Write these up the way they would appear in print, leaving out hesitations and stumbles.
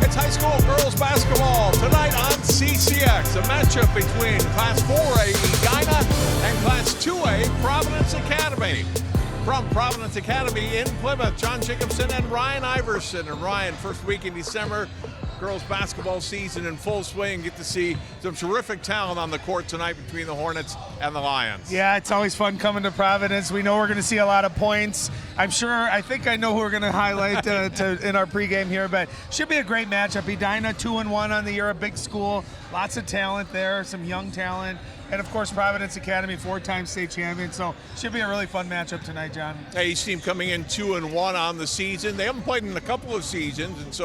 It's high school girls basketball tonight on CCX. A matchup between Class 4A Edina and Class 2A Providence Academy. From Providence Academy in Plymouth, John Jacobson and Ryan Iverson. And Ryan, first week in December, girls basketball season in full swing. Get to see some terrific talent on the court tonight between the Hornets and the Lions. Yeah, it's always fun coming to Providence. We know we're going to see a lot of points. I think I know who we're going to highlight in our pregame here, but should be a great matchup. Edina 2-1 on the year, a big school, lots of talent there, some young talent. And, of course, Providence Academy, 4-time state champion. So should be a really fun matchup tonight, John. Each team coming in 2-1 on the season. They haven't played in a couple of seasons.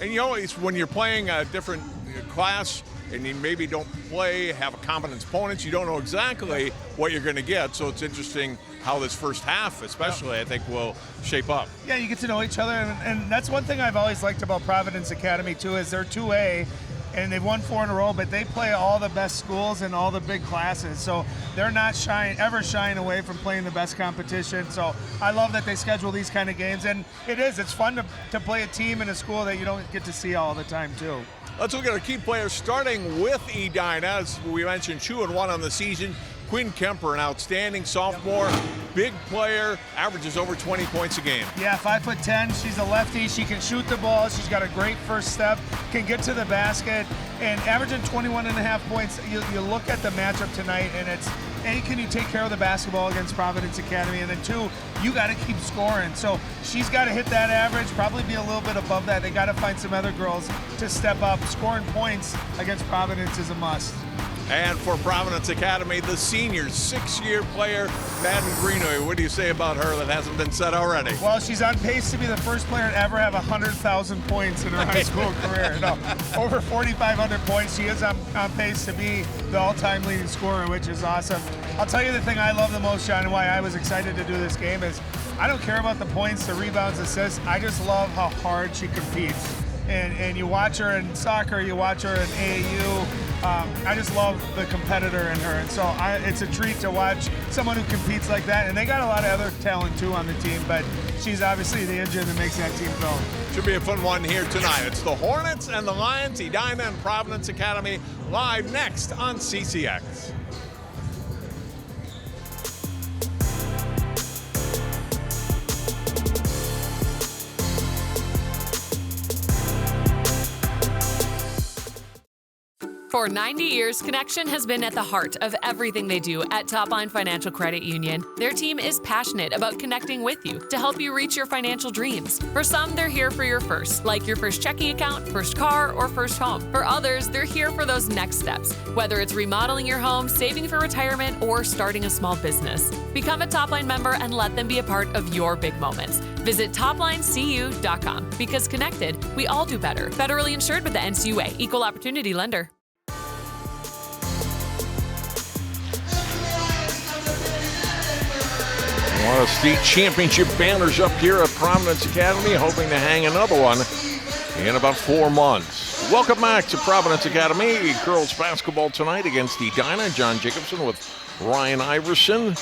And you know, it's when you're playing a different class and you maybe don't have a competent opponents, you don't know exactly what you're going to get. So it's interesting how this first half, especially, I think, will shape up. Yeah, you get to know each other. And that's one thing I've always liked about Providence Academy, too, is they're 2A. And they've won 4 in a row, but they play all the best schools and all the big classes. So they're not ever shying away from playing the best competition. So I love that they schedule these kind of games. And it's fun to play a team in a school that you don't get to see all the time, too. Let's look at our key players, starting with Edina. As we mentioned, 2-1 on the season. Quinn Kemper, an outstanding sophomore, big player, averages over 20 points a game. Yeah, 5'10". She's a lefty. She can shoot the ball. She's got a great first step, can get to the basket, and averaging 21.5 points. You look at the matchup tonight, and it's, A, can you take care of the basketball against Providence Academy? And then 2, you got to keep scoring. So she's got to hit that average, probably be a little bit above that. They got to find some other girls to step up. Scoring points against Providence is a must. And for Providence Academy, the senior 6-year player, Madden Greenway. What do you say about her that hasn't been said already? Well, she's on pace to be the first player to ever have 100,000 points in her high school career. No, over 4,500 points. She is on pace to be the all-time leading scorer, which is awesome. I'll tell you the thing I love the most, John, and why I was excited to do this game is I don't care about the points, the rebounds, assists. I just love how hard she competes. And you watch her in soccer, you watch her in AAU. I just love the competitor in her, and so it's a treat to watch someone who competes like that. And they got a lot of other talent too on the team, but she's obviously the engine that makes that team go. Should be a fun one here tonight. It's the Hornets and the Lions, Edina and Providence Academy, live next on CCX. For 90 years, Connection has been at the heart of everything they do at Topline Financial Credit Union. Their team is passionate about connecting with you to help you reach your financial dreams. For some, they're here for your first, like your first checking account, first car, or first home. For others, they're here for those next steps, whether it's remodeling your home, saving for retirement, or starting a small business. Become a Topline member and let them be a part of your big moments. Visit toplinecu.com, because connected, we all do better. Federally insured with the NCUA, Equal Opportunity Lender. One of state championship banners up here at Providence Academy, hoping to hang another one in about 4 months. Welcome back to Providence Academy. Girls basketball tonight against Edina. John Jacobson with Ryan Iverson.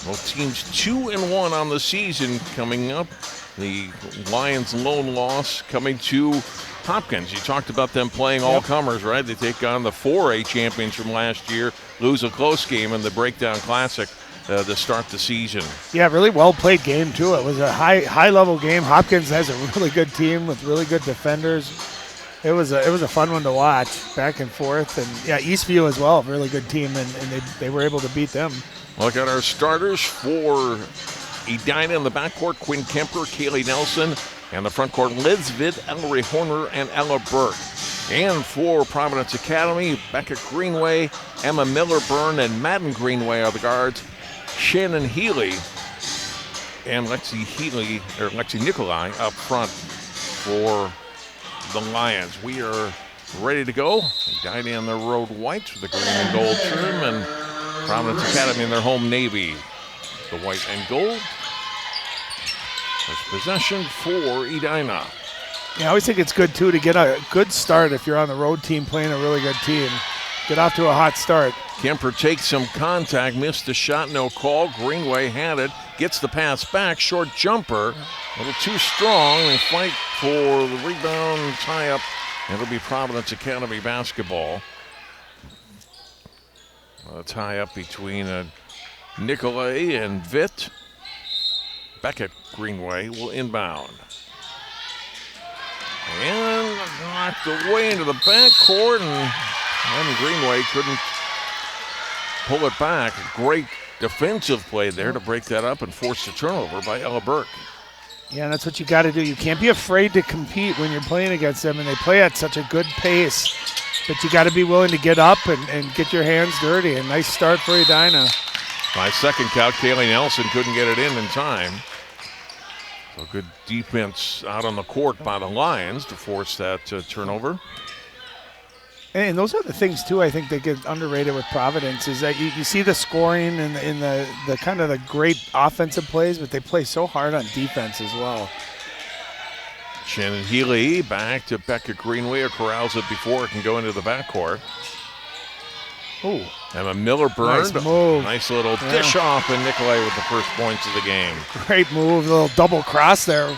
Both teams 2-1 on the season coming up. The Lions' lone loss coming to Hopkins. You talked about them playing all comers, right? They take on the 4A champions from last year, lose a close game in the Breakdown Classic to start the season. Yeah, really well played game too. It was a high level game. Hopkins has a really good team with really good defenders. It was a fun one to watch, back and forth, and yeah, Eastview as well, really good team, and they were able to beat them. Look at our starters for Edina in the backcourt: Quinn Kemper, Kaylee Nelson, and the front court: Liz Vitt, Ellery Horner, and Ella Burke. And for Providence Academy, Becca Greenway, Emma Miller-Byrne, and Madden Greenway are the guards. Shannon Healy and Lexi Nikolai up front for the Lions. We are ready to go. Edina in their road whites with the green and gold trim, and Providence Academy in their home navy, the white and gold. First possession for Edina. Yeah, I always think it's good too to get a good start if you're on the road team playing a really good team. get off to a hot start. Kemper takes some contact, missed the shot, no call. Greenway had it, gets the pass back, short jumper, a little too strong. They fight for the rebound, tie up. It'll be Providence Academy basketball. A tie up between Nicolay and Vitt. Beckett Greenway will inbound. And knocked away into the backcourt, and Greenway couldn't pull it back. Great defensive play there to break that up and force the turnover by Ella Burke. Yeah, that's what you got to do. You can't be afraid to compete when you're playing against them, and they play at such a good pace. But you got to be willing to get up and get your hands dirty. A nice start for Edina. By second count, Kaylee Nelson couldn't get it in time. So good defense out on the court by the Lions to force that turnover. And those are the things, too, I think that get underrated with Providence is that you see the scoring and the kind of the great offensive plays, but they play so hard on defense as well. Shannon Healy back to Becca Greenway, corrals it before it can go into the backcourt. Ooh. Emma Miller burned. Nice move. Nice little dish off, and Nicolay with the first points of the game. Great move, a little double cross there.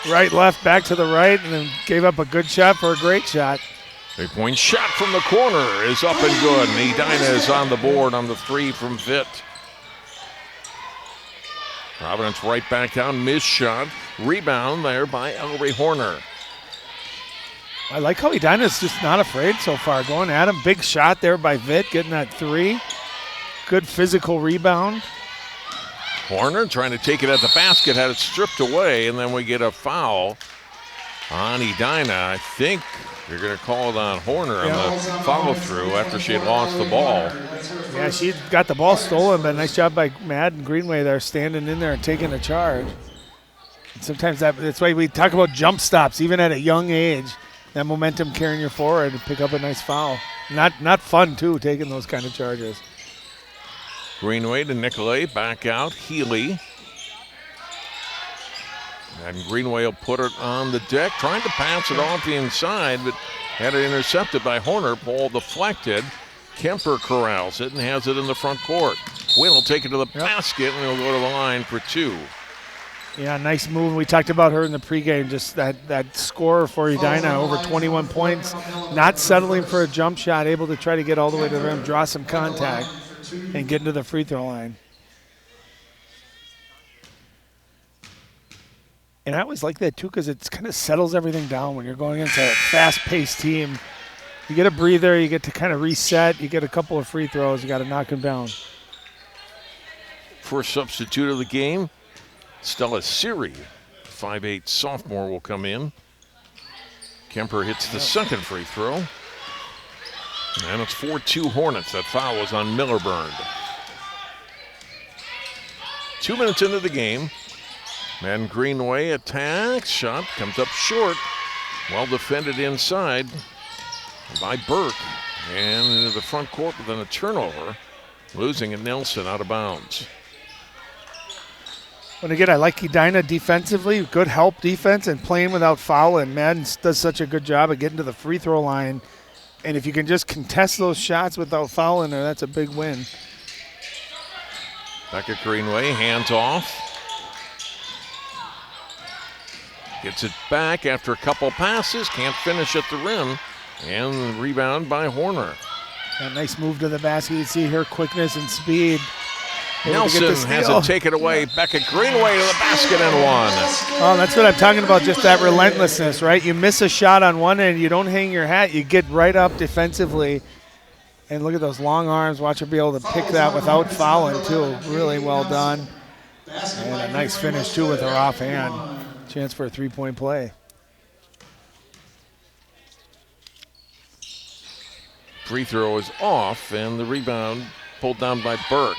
Right, left, back to the right, and then gave up a good shot for a great shot. 3-point shot from the corner is up and good, and Edina is on the board on the three from Vitt. Providence right back down, missed shot. Rebound there by Ellery Horner. I like how Edina's just not afraid so far. Going at him. Big shot there by Vitt, getting that three. Good physical rebound. Horner trying to take it at the basket, had it stripped away, and then we get a foul on Edina. I think you're going to call it on Horner on the follow-through after she had lost the ball. Yeah, she got the ball stolen, but nice job by Madden Greenway there, standing in there and taking a charge. And sometimes that's why we talk about jump stops, even at a young age. That momentum carrying you forward to pick up a nice foul. Not fun, too, taking those kind of charges. Greenway to Nicolay, back out, Healy. And Greenway will put it on the deck, trying to pass it off the inside, but had it intercepted by Horner. Ball deflected. Kemper corrals it and has it in the front court. Quinn will take it to the basket, and he'll go to the line for two. Yeah, nice move. We talked about her in the pregame, just that score for Edina, over 21 points, not settling for a jump shot, able to try to get all the way to the rim, draw some contact, and get into the free throw line. And I always like that, too, because it kind of settles everything down when you're going against a fast-paced team. You get a breather, you get to kind of reset, you get a couple of free throws, you got to knock them down. First substitute of the game, Stella Siri, 5'8" sophomore, will come in. Kemper hits the second free throw. And it's 4-2 Hornets. That foul was on Miller-Burned. 2 minutes into the game. Madden Greenway attacks. Shot comes up short. Well defended inside by Burke. And into the front court, but then a turnover. Losing it, Nelson out of bounds. But again, I like Edina defensively, good help defense and playing without foul, and Madden does such a good job of getting to the free throw line. And if you can just contest those shots without fouling there, that's a big win. Becca Greenway, hands off. Gets it back after a couple passes, can't finish at the rim, and rebound by Horner. A nice move to the basket. You see her quickness and speed. Nelson has it taken away. Becca Greenway to the basket and one. Oh, that's what I'm talking about, just that relentlessness, right? You miss a shot on one end, you don't hang your hat, you get right up defensively. And look at those long arms. Watch her be able to pick that without fouling, too. Really well done. And a nice finish, too, with her offhand. Chance for a three-point play. Free throw is off, and the rebound pulled down by Burke.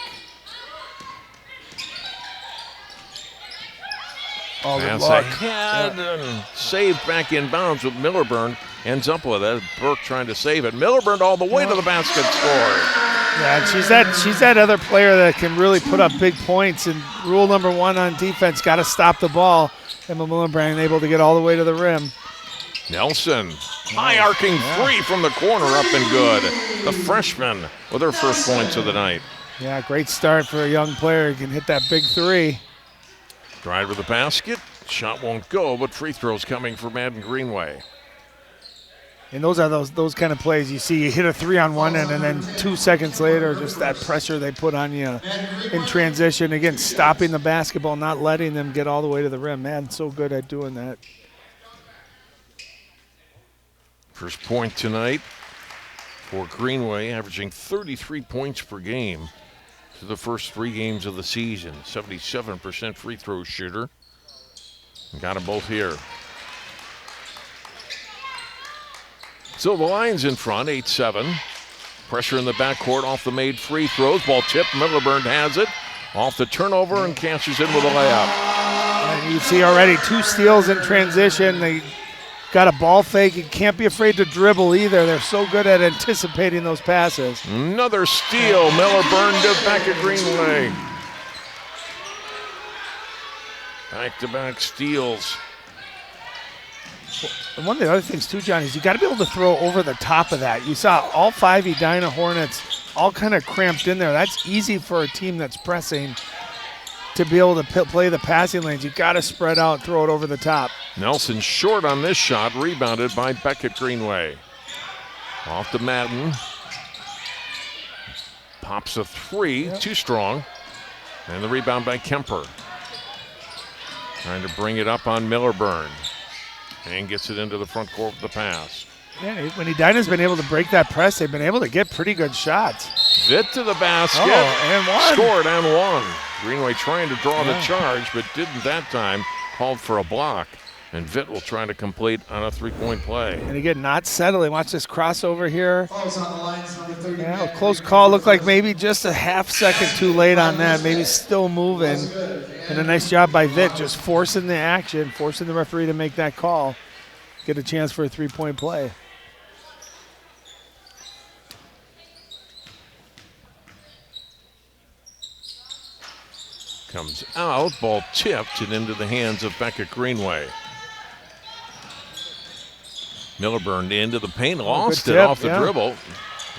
Pass ahead and saved back in bounds with Miller-Burned. Ends up with it. Burke trying to save it. Miller-Burned all the way to the basket, score. Yeah, and she's that other player that can really put up big points. And rule number one on defense, got to stop the ball. Emma Miller-Burned able to get all the way to the rim. Nelson High arcing three from the corner, up and good. The freshman with her first points of the night. Yeah, great start for a young player. He can hit that big three. Drive to the basket. Shot won't go, but free throws coming for Madden Greenway. And those are those kind of plays you see. You hit a three on one end, and then 2 seconds later, just that pressure they put on you in transition. Again, stopping the basketball, not letting them get all the way to the rim. Man, so good at doing that. First point tonight for Greenway, averaging 33 points per game to the first 3 games of the season. 77% free throw shooter. Got them both here. So the Lions in front, 8-7. Pressure in the backcourt off the made free throws. Ball tipped. Milliburn has it. Off the turnover and cashes in with a layup. And you see already 2 steals in transition. They got a ball fake. You can't be afraid to dribble either. They're so good at anticipating those passes. Another steal. Milliburn to back at Greenway. Back-to-back steals. And one of the other things too, John, is you got to be able to throw over the top of that. You saw all 5 Edina Hornets all kind of cramped in there. That's easy for a team that's pressing to be able to play the passing lanes. You got to spread out, throw it over the top. Nelson short on this shot, rebounded by Beckett Greenway. Off to Madden. Pops a 3, too strong. And the rebound by Kemper. Trying to bring it up on Milliburn. And gets it into the front court with the pass. Yeah, when Edina's been able to break that press, they've been able to get pretty good shots. Vitt to the basket. And one. Scored and one. Greenway trying to draw the charge, but didn't that time. Called for a block. And Vitt will try to complete on a 3-point play. And again, not settling. Watch this crossover here. Yeah, a close call. Looked like maybe just a half second too late on that. Maybe still moving. And a nice job by Vitt, just forcing the action, forcing the referee to make that call. Get a chance for a 3-point play. Comes out, ball tipped and into the hands of Beckett Greenway. Milliburn into the paint, lost it off the dribble.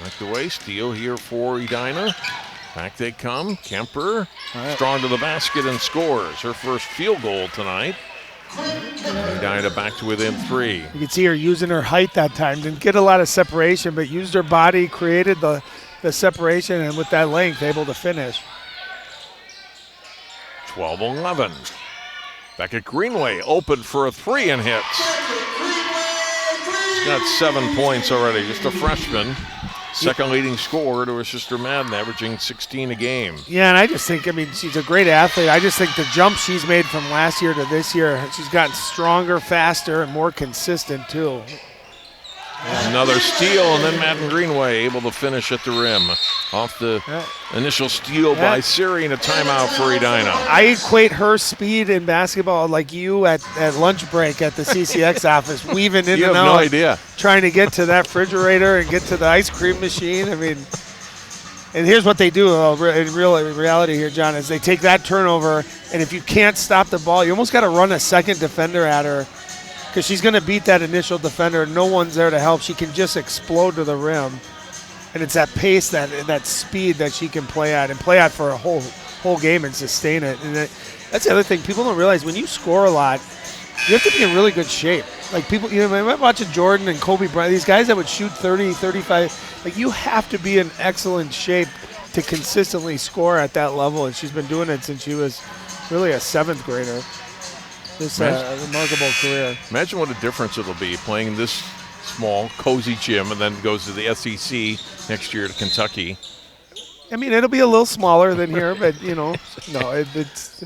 Knocked away, steal here for Edina. Back they come, Kemper, strong to the basket and scores. Her first field goal tonight. Edina back to within 3. You can see her using her height that time. Didn't get a lot of separation, but used her body, created the separation, and with that length, able to finish. 12-11. Beckett Greenway open for a 3 and hits. She's got 7 points already, just a freshman. Second leading scorer to her sister Madden, averaging 16 a game. Yeah, and I just think, she's a great athlete. I just think the jump she's made from last year to this year, she's gotten stronger, faster, and more consistent too. Another steal, and then Madden Greenway able to finish at the rim. Off the initial steal by Siri and a timeout for Edina. I equate her speed in basketball like you at lunch break at the CCX office, weaving in and out. You have no idea. Trying to get to that refrigerator and get to the ice cream machine. And here's what they do in reality here, John, is they take that turnover, and if you can't stop the ball, you almost got to run a second defender at her, because she's going to beat that initial defender. No one's there to help. She can just explode to the rim. And it's that pace, that speed that she can play at for a whole game and sustain it. And that's the other thing. People don't realize when you score a lot, you have to be in really good shape. Like people, I'm watching Jordan and Kobe Bryant, these guys that would shoot 30, 35. Like you have to be in excellent shape to consistently score at that level. And she's been doing it since she was really a 7th grader. This remarkable career. Imagine what a difference it'll be playing in this small, cozy gym and then goes to the SEC next year to Kentucky. It'll be a little smaller than here, but, no, it's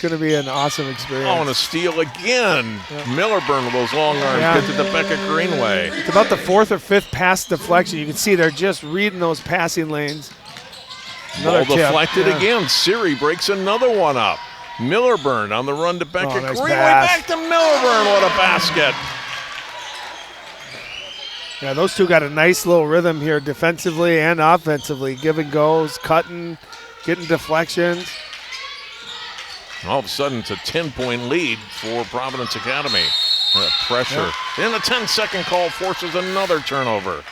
going to be an awesome experience. Oh, and a steal again. Yeah. Milliburn with those long arms gets it to Beckett Greenway. It's about the 4th or 5th pass deflection. You can see they're just reading those passing lanes. Ball deflected again. Siri breaks another one up. Milliburn on the run to Beckett Greenway. Back to Milliburn. What a basket. Yeah, those two got a nice little rhythm here defensively and offensively. Give and goes, cutting, getting deflections. All of a sudden, it's a 10-point lead for Providence Academy. Pressure. Then the 10-second call forces another turnover.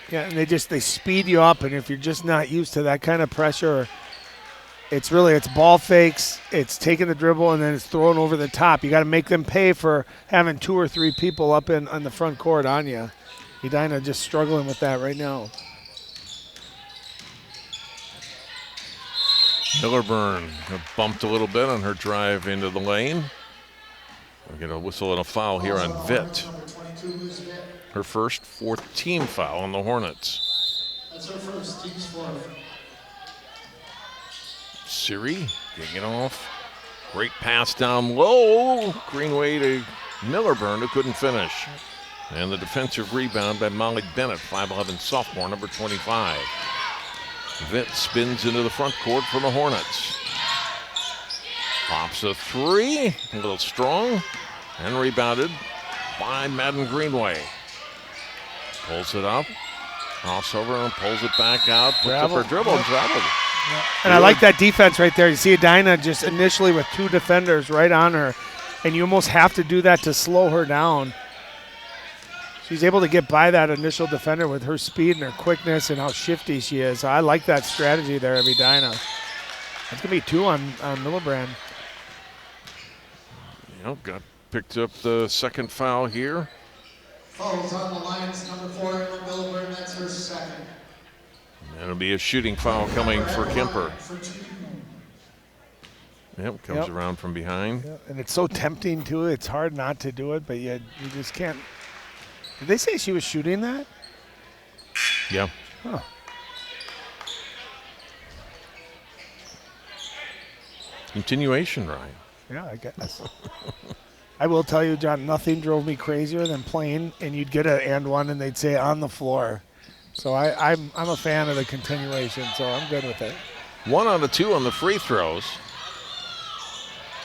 Yeah, and they speed you up, and if you're just not used to that kind of pressure, it's ball fakes, it's taking the dribble, and then it's thrown over the top. You got to make them pay for having 2 or 3 people up on the front court on you. Edina just struggling with that right now. Millerburn bumped a little bit on her drive into the lane. We're going to whistle and a foul here on Vitt. Her first, 4th team foul on the Hornets. That's her first, team's 4th. Siri getting it off. Great pass down low. Greenway to Millerburn, who couldn't finish. And the defensive rebound by Molly Bennett, 5'11" sophomore, number 25. Vitt spins into the front court for the Hornets. Pops a 3, a little strong, and rebounded by Madden Greenway. Pulls it up, crossover, and pulls it back out, puts up her dribble and traveled. And I like that defense right there. You see Edina just initially with 2 defenders right on her, and you almost have to do that to slow her down. She's able to get by that initial defender with her speed and her quickness and how shifty she is. I like that strategy there of Edina. That's going to be 2 on Millerbrand. Yep, picked up the second foul here. Fouls on the Lions, number 4, Emma Milburn, that's her 2nd. And it'll be a shooting foul coming for Kemper. Yep, comes around from behind. Yep. And it's so tempting, too. It's hard not to do it, but you just can't. Did they say she was shooting that? Yeah. Huh. Continuation, Ryan. Yeah, I guess. I will tell you, John, nothing drove me crazier than playing, and you'd get an and one, and they'd say on the floor. So I'm a fan of the continuation, so I'm good with it. 1 out of 2 on the free throws.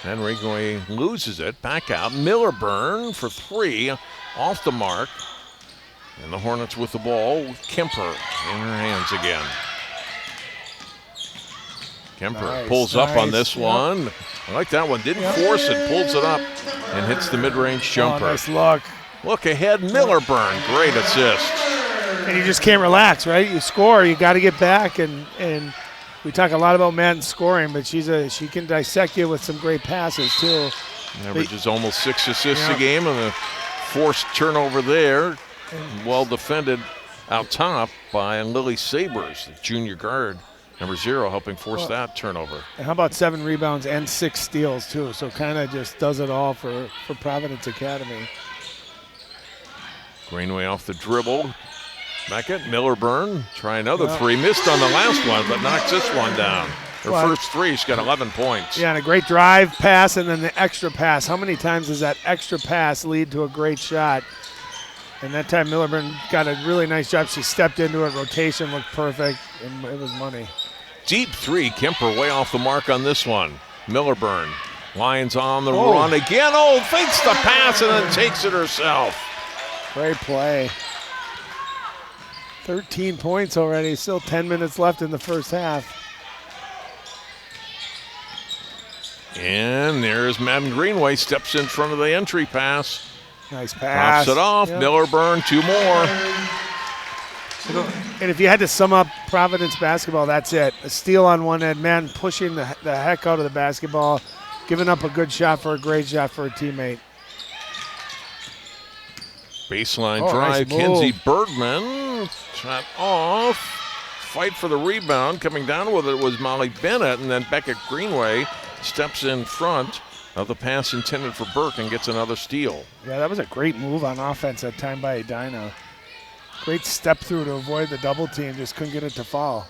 And Greenway loses it. Back out. Millerburn for 3 off the mark. And the Hornets with the ball with Kemper in her hands again. Kemper pulls up on this one. I like that one. Didn't force it. Pulls it up and hits the mid-range jumper. Oh, nice look. Look ahead. Millerburn. Great assist. And you just can't relax, right? You score, you got to get back, and we talk a lot about Madden scoring, but she can dissect you with some great passes too. Averages almost 6 assists a game, and the forced turnover there, well defended out top by Lily Sabers, the junior guard, number 0, helping force that turnover. And how about 7 rebounds and 6 steals too? So kind of just does it all for Providence Academy. Greenway off the dribble. Beckett, Millerburn, try another 3. Missed on the last one, but knocks this one down. Her first 3, she's got 11 points. Yeah, and a great drive pass and then the extra pass. How many times does that extra pass lead to a great shot? And that time Millerburn got a really nice job. She stepped into it, rotation looked perfect, and it was money. Deep 3, Kemper way off the mark on this one. Millerburn, Lions on the run again. Oh, fakes the pass and then takes it herself. Great play. 13 points already, still 10 minutes left in the first half. And there's Madden Greenway, steps in front of the entry pass. Nice pass. Pops it off, Millerburn, 2 more. And if you had to sum up Providence basketball, that's it. A steal on one end, man pushing the heck out of the basketball, giving up a good shot for a great shot for a teammate. Baseline drive, nice Kenzie Bergman, shot off, fight for the rebound. Coming down with it was Molly Bennett, and then Beckett Greenway steps in front of the pass intended for Burke and gets another steal. Yeah, that was a great move on offense that time by Edina. Great step through to avoid the double team, just couldn't get it to fall.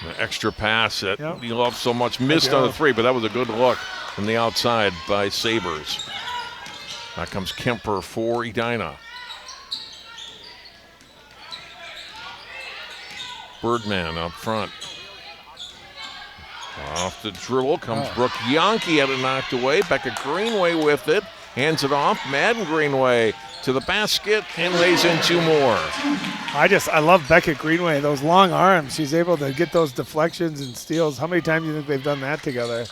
An extra pass that you love so much, missed on the 3, but that was a good look from the outside by Sabers. Now comes Kemper for Edina. Birdman up front. Off the dribble comes Brooke Yankee, had it knocked away. Becca Greenway with it, hands it off. Madden Greenway to the basket and lays in 2 more. I love Becca Greenway, those long arms. She's able to get those deflections and steals. How many times do you think they've done that together?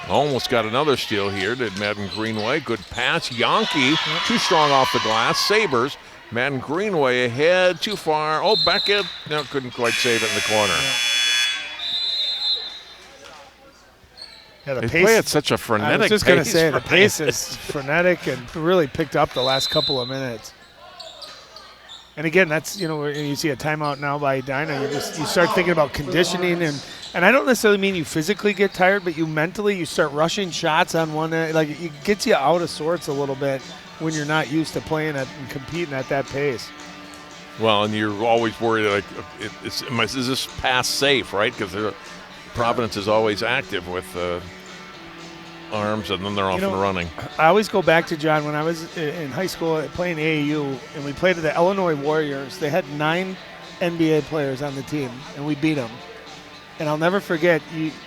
Almost got another steal here, did Madden Greenway. Good pass. Yankee, too strong off the glass. Sabres. Madden Greenway ahead, too far. Oh, Beckett, no, couldn't quite save it in the corner. Yeah, the They pace, play at such a frenetic pace. I was just going to say, the Ryan. pace is frenetic and really picked up the last couple of minutes. And again, that's, when you see a timeout now by Edina, you start thinking about conditioning, and I don't necessarily mean you physically get tired, but you mentally, you start rushing shots on one end. Like, it gets you out of sorts a little bit when you're not used to playing at and competing at that pace. Well, and you're always worried, like, is this pass safe, right? Because Providence is always active with arms, and then they're off and running. I always go back to, John, when I was in high school playing AAU, and we played the Illinois Warriors. They had 9 NBA players on the team, and we beat them. And I'll never forget,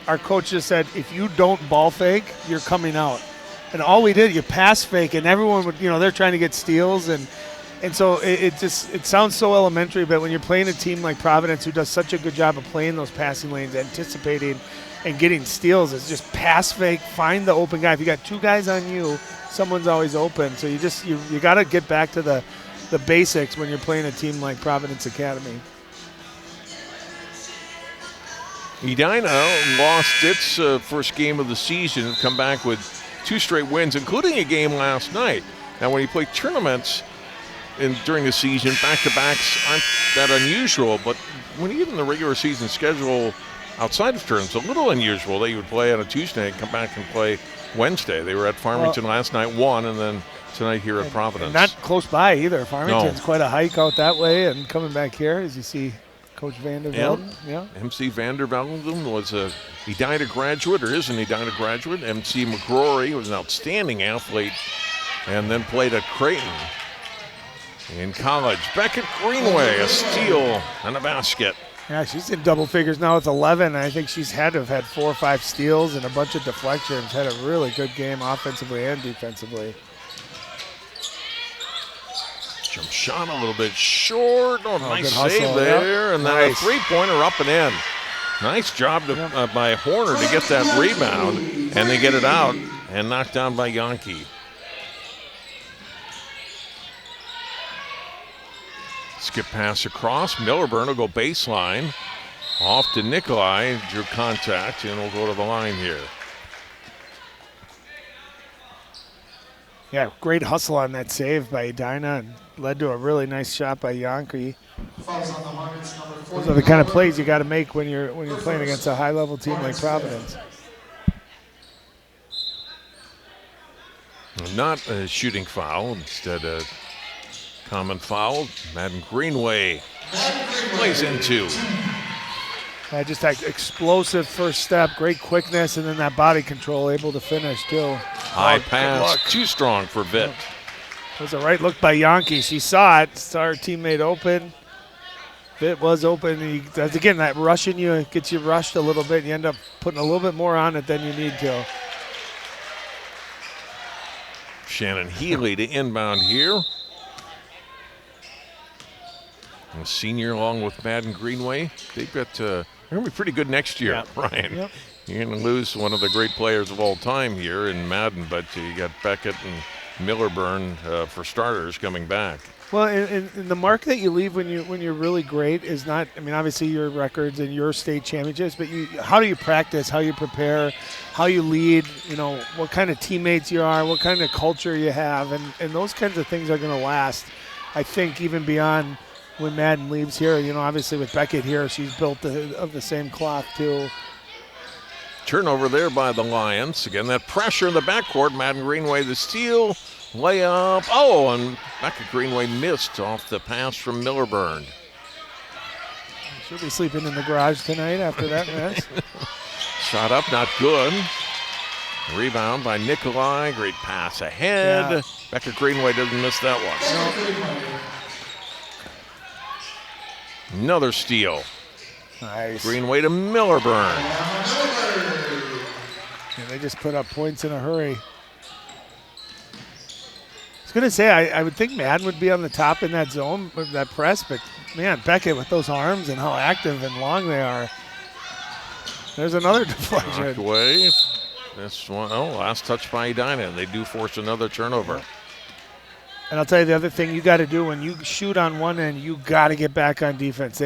our coach just said, if you don't ball fake, you're coming out. And all we did, you pass fake, and everyone would, they're trying to get steals. And so it sounds so elementary, but when you're playing a team like Providence who does such a good job of playing those passing lanes, anticipating and getting steals, it's just pass fake, find the open guy. If you got 2 guys on you, someone's always open. So you got to get back to the basics when you're playing a team like Providence Academy. Edina lost its first game of the season, come back with 2 straight wins, including a game last night. Now, when you play tournaments during the season, back-to-backs aren't that unusual, but when you get in the regular season schedule outside of tournaments, a little unusual that you would play on a Tuesday and come back and play Wednesday. They were at Farmington last night, won, and then tonight here at Providence. And not close by either. Farmington's quite a hike out that way, and coming back here, as you see Coach Vandervelde. Yeah. MC Vandervelde was a Edina graduate, or is an Edina graduate. MC McGrory was an outstanding athlete and then played at Creighton in college. Beckett Greenway, a steal and a basket. Yeah, she's in double figures now with 11. I think she's had to have had 4 or 5 steals and a bunch of deflections. Had a really good game offensively and defensively. Jump shot a little bit short. Oh, nice save hustle, there. And then nice. a three-pointer up and in. Nice job by Horner to get that rebound. And they get it out and knocked down by Yankee. Skip pass across. Millerburn will go baseline. Off to Nikolai. Drew contact and will go to the line here. Yeah, great hustle on that save by Edina and led to a really nice shot by Yankee. Those are the kind of plays you got to make when you're playing against a high-level team like Providence. Not a shooting foul, instead a common foul. Madden Greenway plays into. Just that explosive first step, great quickness, and then that body control, able to finish too. High pass, too strong for Vitt. It was a right look by Yankee. She saw it, saw her teammate open. Vitt was open. Again, that rushing you gets you rushed a little bit. You end up putting a little bit more on it than you need to. Shannon Healy to inbound here. A senior along with Madden Greenway. They've got, they're going to be pretty good next year, Ryan. Yep. You're going to lose one of the great players of all time here in Madden, but you got Beckett and Millerburn for starters coming back. Well, and the mark that you leave when you're really great is not, I mean, obviously your records and your state championships, but how do you practice, how you prepare, how you lead, what kind of teammates you are, what kind of culture you have, and those kinds of things are going to last, I think, even beyond when Madden leaves here. Obviously with Beckett here, she's built of the same cloth too. Turnover there by the Lions. Again, that pressure in the backcourt. Madden Greenway the steal, layup. Oh, and Beckett Greenway missed off the pass from Millerburn. She'll be sleeping in the garage tonight after that mess. Shot up, not good. Rebound by Nikolai. Great pass ahead. Yeah. Beckett Greenway doesn't miss that one. Another steal. Nice. Greenway to Millerburn. Yeah, they just put up points in a hurry. I was going to say, I would think Madden would be on the top in that zone with that press, but man, Beckett with those arms and how active and long they are. There's another deflection. Knocked away. This one, last touch by Edina, and they do force another turnover. And I'll tell you the other thing you got to do when you shoot on one end, you got to get back on defense.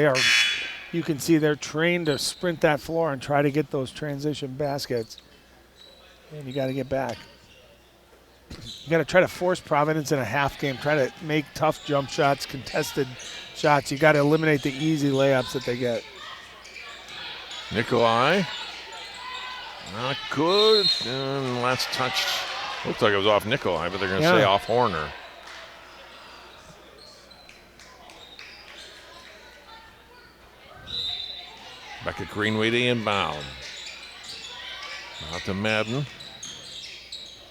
You can see they're trained to sprint that floor and try to get those transition baskets. And you got to get back. You got to try to force Providence in a half game. Try to make tough jump shots, contested shots. You got to eliminate the easy layups that they get. Nikolai, not good. And last touch, looked like it was off Nikolai, but they're going to say off Horner. Back at Greenway to inbound. Out to Madden.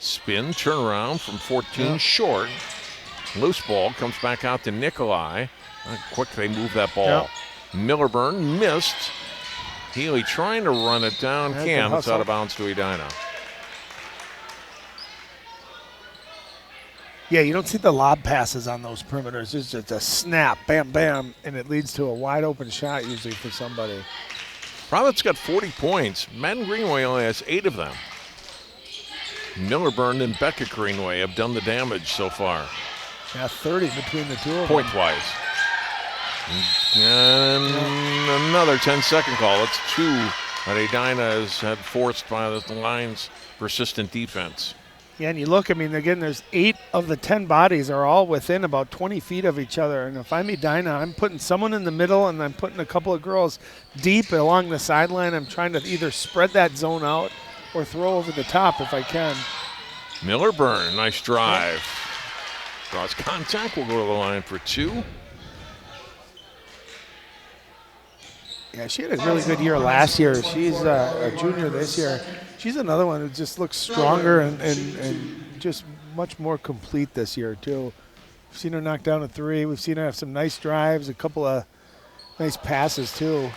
Spin, turnaround from 14, short. Loose ball comes back out to Nikolai. How quick they move that ball. Millerburn missed. Healy trying to run it down. Cam, it's out of bounds to Edina. Yeah, you don't see the lob passes on those perimeters. It's just a snap, bam, bam, and it leads to a wide open shot usually for somebody. Providence got 40 points. Madden Greenway only has 8 of them. Millerburn and Becca Greenway have done the damage so far. Yeah, 30 between the two of them. Point-wise. And another 10-second call. That's 2 that Edina has had forced by the line's persistent defense. Yeah, and you look, I mean, again, there's 8 of the 10 bodies are all within about 20 feet of each other. And if I'm Edina, I'm putting someone in the middle and I'm putting a couple of girls deep along the sideline. I'm trying to either spread that zone out or throw over the top if I can. Millerburn, nice drive. Draws contact, will go to the line for 2. Yeah, she had a really good year last year. She's a junior this year. She's another one who just looks stronger and just much more complete this year, too. We've seen her knock down a 3. We've seen her have some nice drives, a couple of nice passes, too.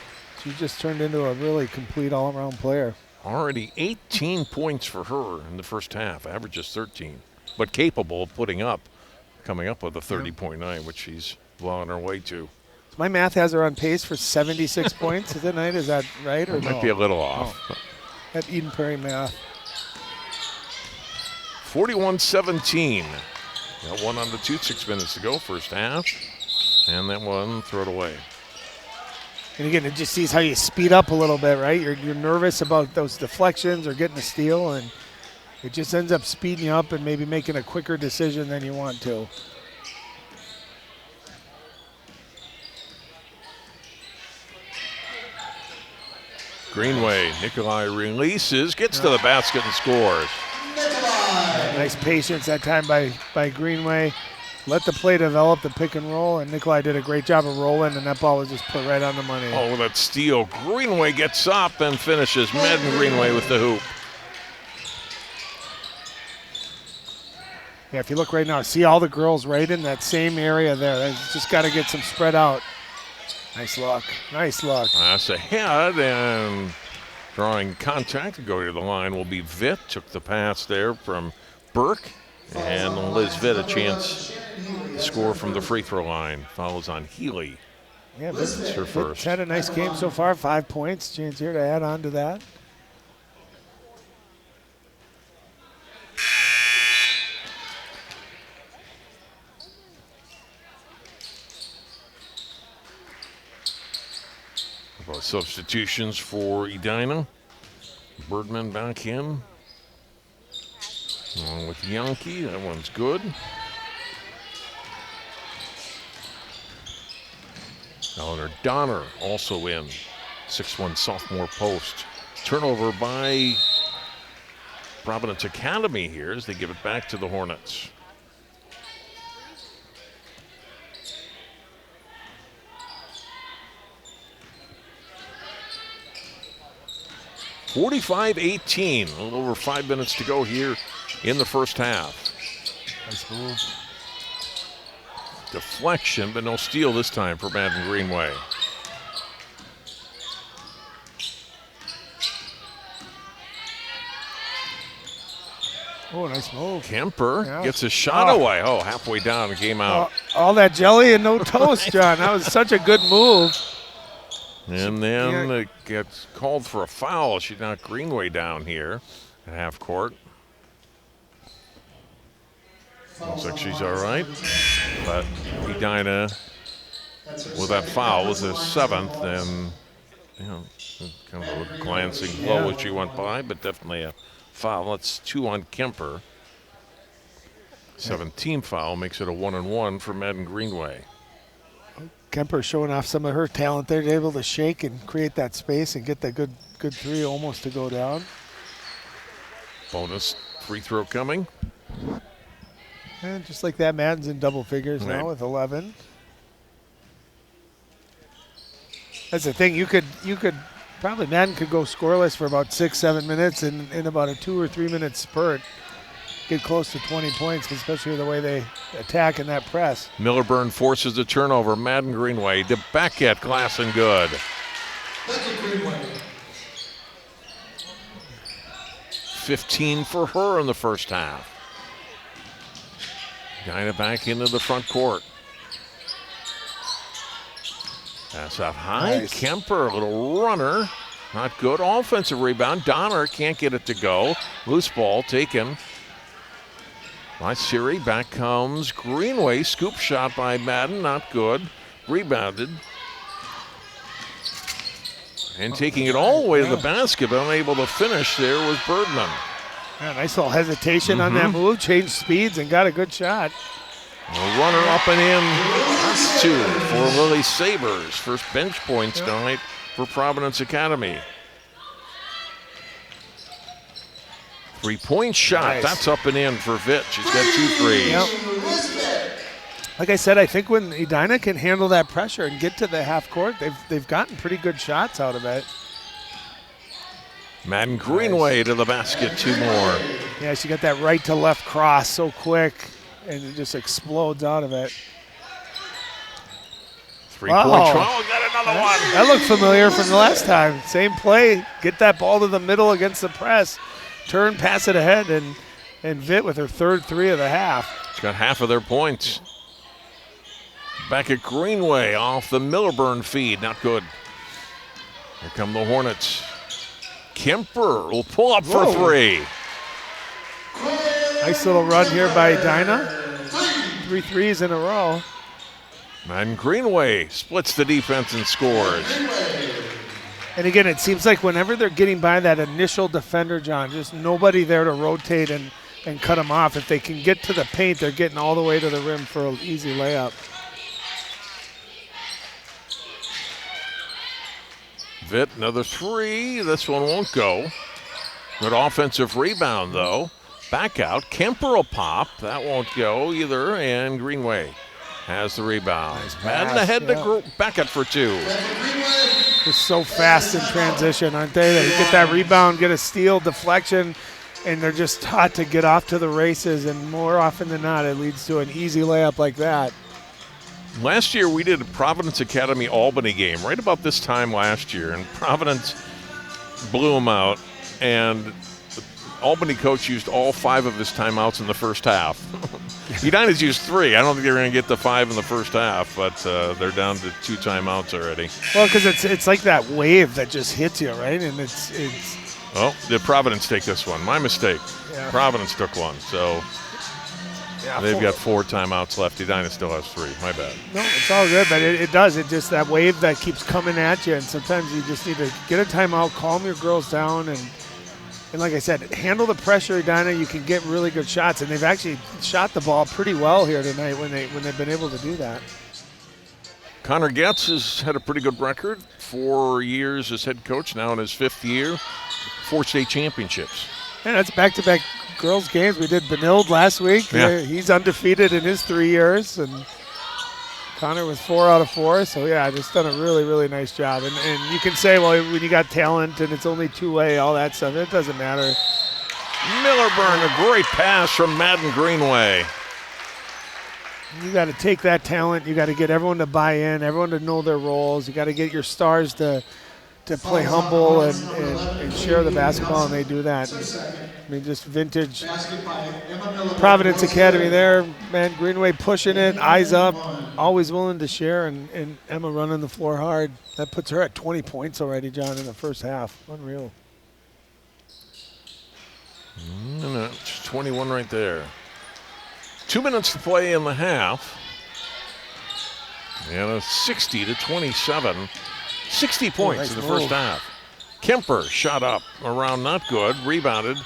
She just turned into a really complete all-around player. Already 18 points for her in the first half, averages 13, but capable of coming up with a 30.9, which she's well on her way to. My math has her on pace for 76 points tonight. Is that right or it might be a little off. Oh. That Eden Prairie math. 41-17. Got one on the 2, 6 minutes to go, first half. And that one, throw it away. And again, it just sees how you speed up a little bit, right? You're nervous about those deflections or getting a steal, and it just ends up speeding you up and maybe making a quicker decision than you want to. Greenway, Nikolai releases, gets to the basket and scores. Nice patience that time by Greenway. Let the play develop, the pick and roll, and Nikolai did a great job of rolling, and that ball was just put right on the money. Oh, that steal. Greenway gets up and finishes. Madden Greenway with the hoop. Yeah, if you look right now, see all the girls right in that same area there. They just got to get some spread out. Nice luck. Nice luck. Pass ahead and drawing contact to go to the line will be Vitt. Took the pass there from Burke. And Liz Vitt a chance to score from the free throw line. Follows on Healy. Yeah, It's her first. Vitt's had a nice game so far. 5 points. Chance here to add on to that. About substitutions for Edina. Birdman back in. Along with Yankee, that one's good. Eleanor Donner also in. 6'1" sophomore post. Turnover by Providence Academy here as they give it back to the Hornets. (45-18). A little over 5 minutes to go here in the first half. Nice move. Deflection, but no steal this time for Madden Greenway. Oh, nice move. Kemper gets a shot away. Oh, halfway down and came out. All that jelly and no toast, John. That was such a good move. And then it gets called for a foul. She knocked Greenway down here. at half court. Looks like she's all right. But Edina, with that foul, was his 7th, and kind of a glancing blow as she went by, but definitely a foul. That's 2 on Kemper. 17 foul makes it a 1-and-1 for Madden Greenway. Kemper showing off some of her talent there, able to shake and create that space and get that good 3 almost to go down. Bonus free throw coming. And just like that, Madden's in double figures now with 11. That's the thing. You could probably Madden could go scoreless for about 6-7 minutes, and in about a 2 or 3 minute spurt, get close to 20 points, especially the way they attack in that press. Millerburn forces the turnover. Madden Greenway to Beckett, glass and good. Beckett Greenway. 15 for her in the first half. Edina back into the front court. Pass out high. Nice. Kemper, a little runner. Not good. Offensive rebound. Donner can't get it to go. Loose ball taken by Siri. Back comes Greenway. Scoop shot by Madden. Not good. Rebounded. And taking it all the way to the basket, but unable to finish there was Birdman. Yeah, nice little hesitation on that move. Changed speeds and got a good shot. A runner up and in. That's 2 for Lily Sabres. First bench points tonight for Providence Academy. 3-point shot. Nice. That's up and in for Vitt. She's got 2 threes. Yep. Like I said, I think when Edina can handle that pressure and get to the half court, they've gotten pretty good shots out of it. Madden Greenway to the basket. 2 more. Yeah, she got that right to left cross so quick, and it just explodes out of it. 3-point Wow. trial. Got another one. That looked familiar from the last time. Same play. Get that ball to the middle against the press. Turn, pass it ahead, and Vitt with her 3rd 3 of the half. She's got half of their points. Back at Greenway off the Millerburn feed. Not good. Here come the Hornets. Kemper will pull up for 3. Nice little run here by Edina. 3 threes in a row. Madden Greenway splits the defense and scores. And again, it seems like whenever they're getting by that initial defender, John, just nobody there to rotate and cut them off. If they can get to the paint, they're getting all the way to the rim for an easy layup. Vitt, another 3. This one won't go. Good offensive rebound, though. Back out. Kemper will pop. That won't go either. And Greenway has the rebound. Madden ahead to Beckett for 2. Just so fast in transition, aren't they? They get that rebound, get a steal, deflection, and they're just taught to get off to the races. And more often than not, it leads to an easy layup like that. Last year, we did a Providence Academy Albany game right about this time last year, and Providence blew them out, and the Albany coach used all 5 of his timeouts in the first half. Edina's used 3. I don't think they're going to get the 5 in the first half, but they're down to 2 timeouts already. Well, because it's like that wave that just hits you, right? And it's Oh, did Providence take this one? My mistake. Yeah. Providence took one, so they've got 4 timeouts left. Edina still has 3. My bad. No, it's all good, but it does. It just that wave that keeps coming at you, and sometimes you just need to get a timeout, calm your girls down, and like I said, handle the pressure, Edina. You can get really good shots, and they've actually shot the ball pretty well here tonight when they've been able to do that. Connor Getz has had a pretty good record. 4 years as head coach, now in his 5th year. 4 state championships. Yeah, that's back-to-back girls games. We did Benilde last week. Yeah. He's undefeated in his 3 years, and Connor was 4 out of 4. So, yeah, just done a really, really nice job. And you can say, well, when you got talent and it's only 2-way, all that stuff, it doesn't matter. Millerburn, a great pass from Madden Greenway. You got to take that talent. You got to get everyone to buy in, everyone to know their roles. You got to get your stars to play humble and share the basketball, and they do that. I mean, just vintage Providence Academy there. Man, Greenway pushing it, eyes up, always willing to share, and Emma running the floor hard. That puts her at 20 points already, John, in the first half. Unreal. It's 21 right there. 2 minutes to play in the half. And a 60-27. 60 points nice in the move. first half. Kemper shot up around, not good. Rebounded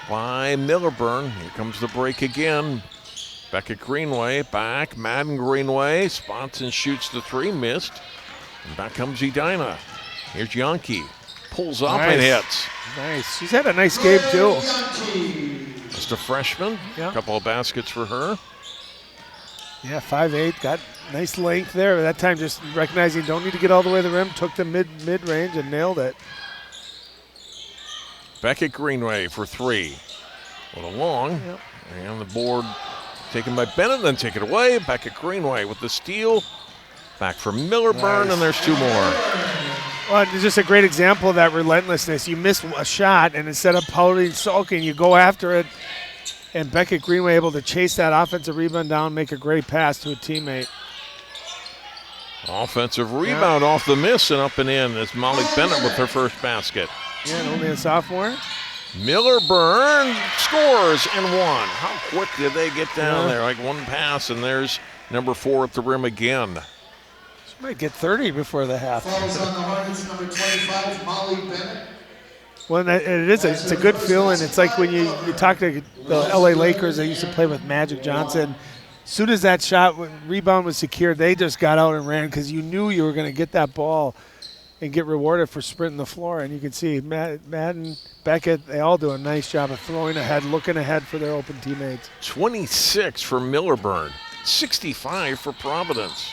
by Millerburn. Here comes the break again. Beckett Greenway back. Madden Greenway spots and shoots the three. Missed. And back comes Edina. Here's Yankee. Pulls up and hits. Nice. She's had a nice game, too. Just a freshman. Yeah. A couple of baskets for her. Yeah, 5'8", got nice length there. That time just recognizing don't need to get all the way to the rim, took the mid-range and nailed it. Beckett Greenway for three. A little long. Yep. And the board taken by Bennett, then take it away. Beckett Greenway with the steal. Back for Millerburn, Nice. and there's two more. Well, it's just a great example of that relentlessness. You miss a shot, and instead of pouting, sulking, you go after it. And Beckett Greenway able to chase that offensive rebound down, make a great pass to a teammate. Offensive rebound off the miss and up and in as Molly Bennett with her first basket. Yeah, and only a sophomore. Millerburn scores and one. How quick did they get down there? Like one pass, and there's number 4 at the rim again. She might get 30 before the half. Falls on the Hornets, number 25, Molly Bennett. Well, it's a good feeling. It's like when you talk to the LA Lakers, they used to play with Magic Johnson. As soon as that rebound was secured, they just got out and ran because you knew you were going to get that ball and get rewarded for sprinting the floor. And you can see Madden, Beckett, they all do a nice job of throwing ahead, looking ahead for their open teammates. 26 for Millerburn, 65 for Providence.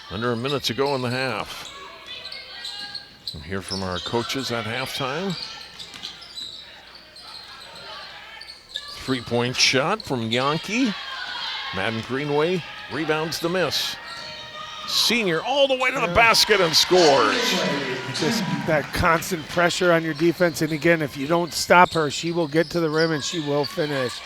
Under a minute to go in the half. We'll hear from our coaches at halftime. 3-point shot from Yankee. Madden Greenway rebounds the miss. Senior all the way to the basket and scores. Just that constant pressure on your defense. And again, if you don't stop her, she will get to the rim and she will finish.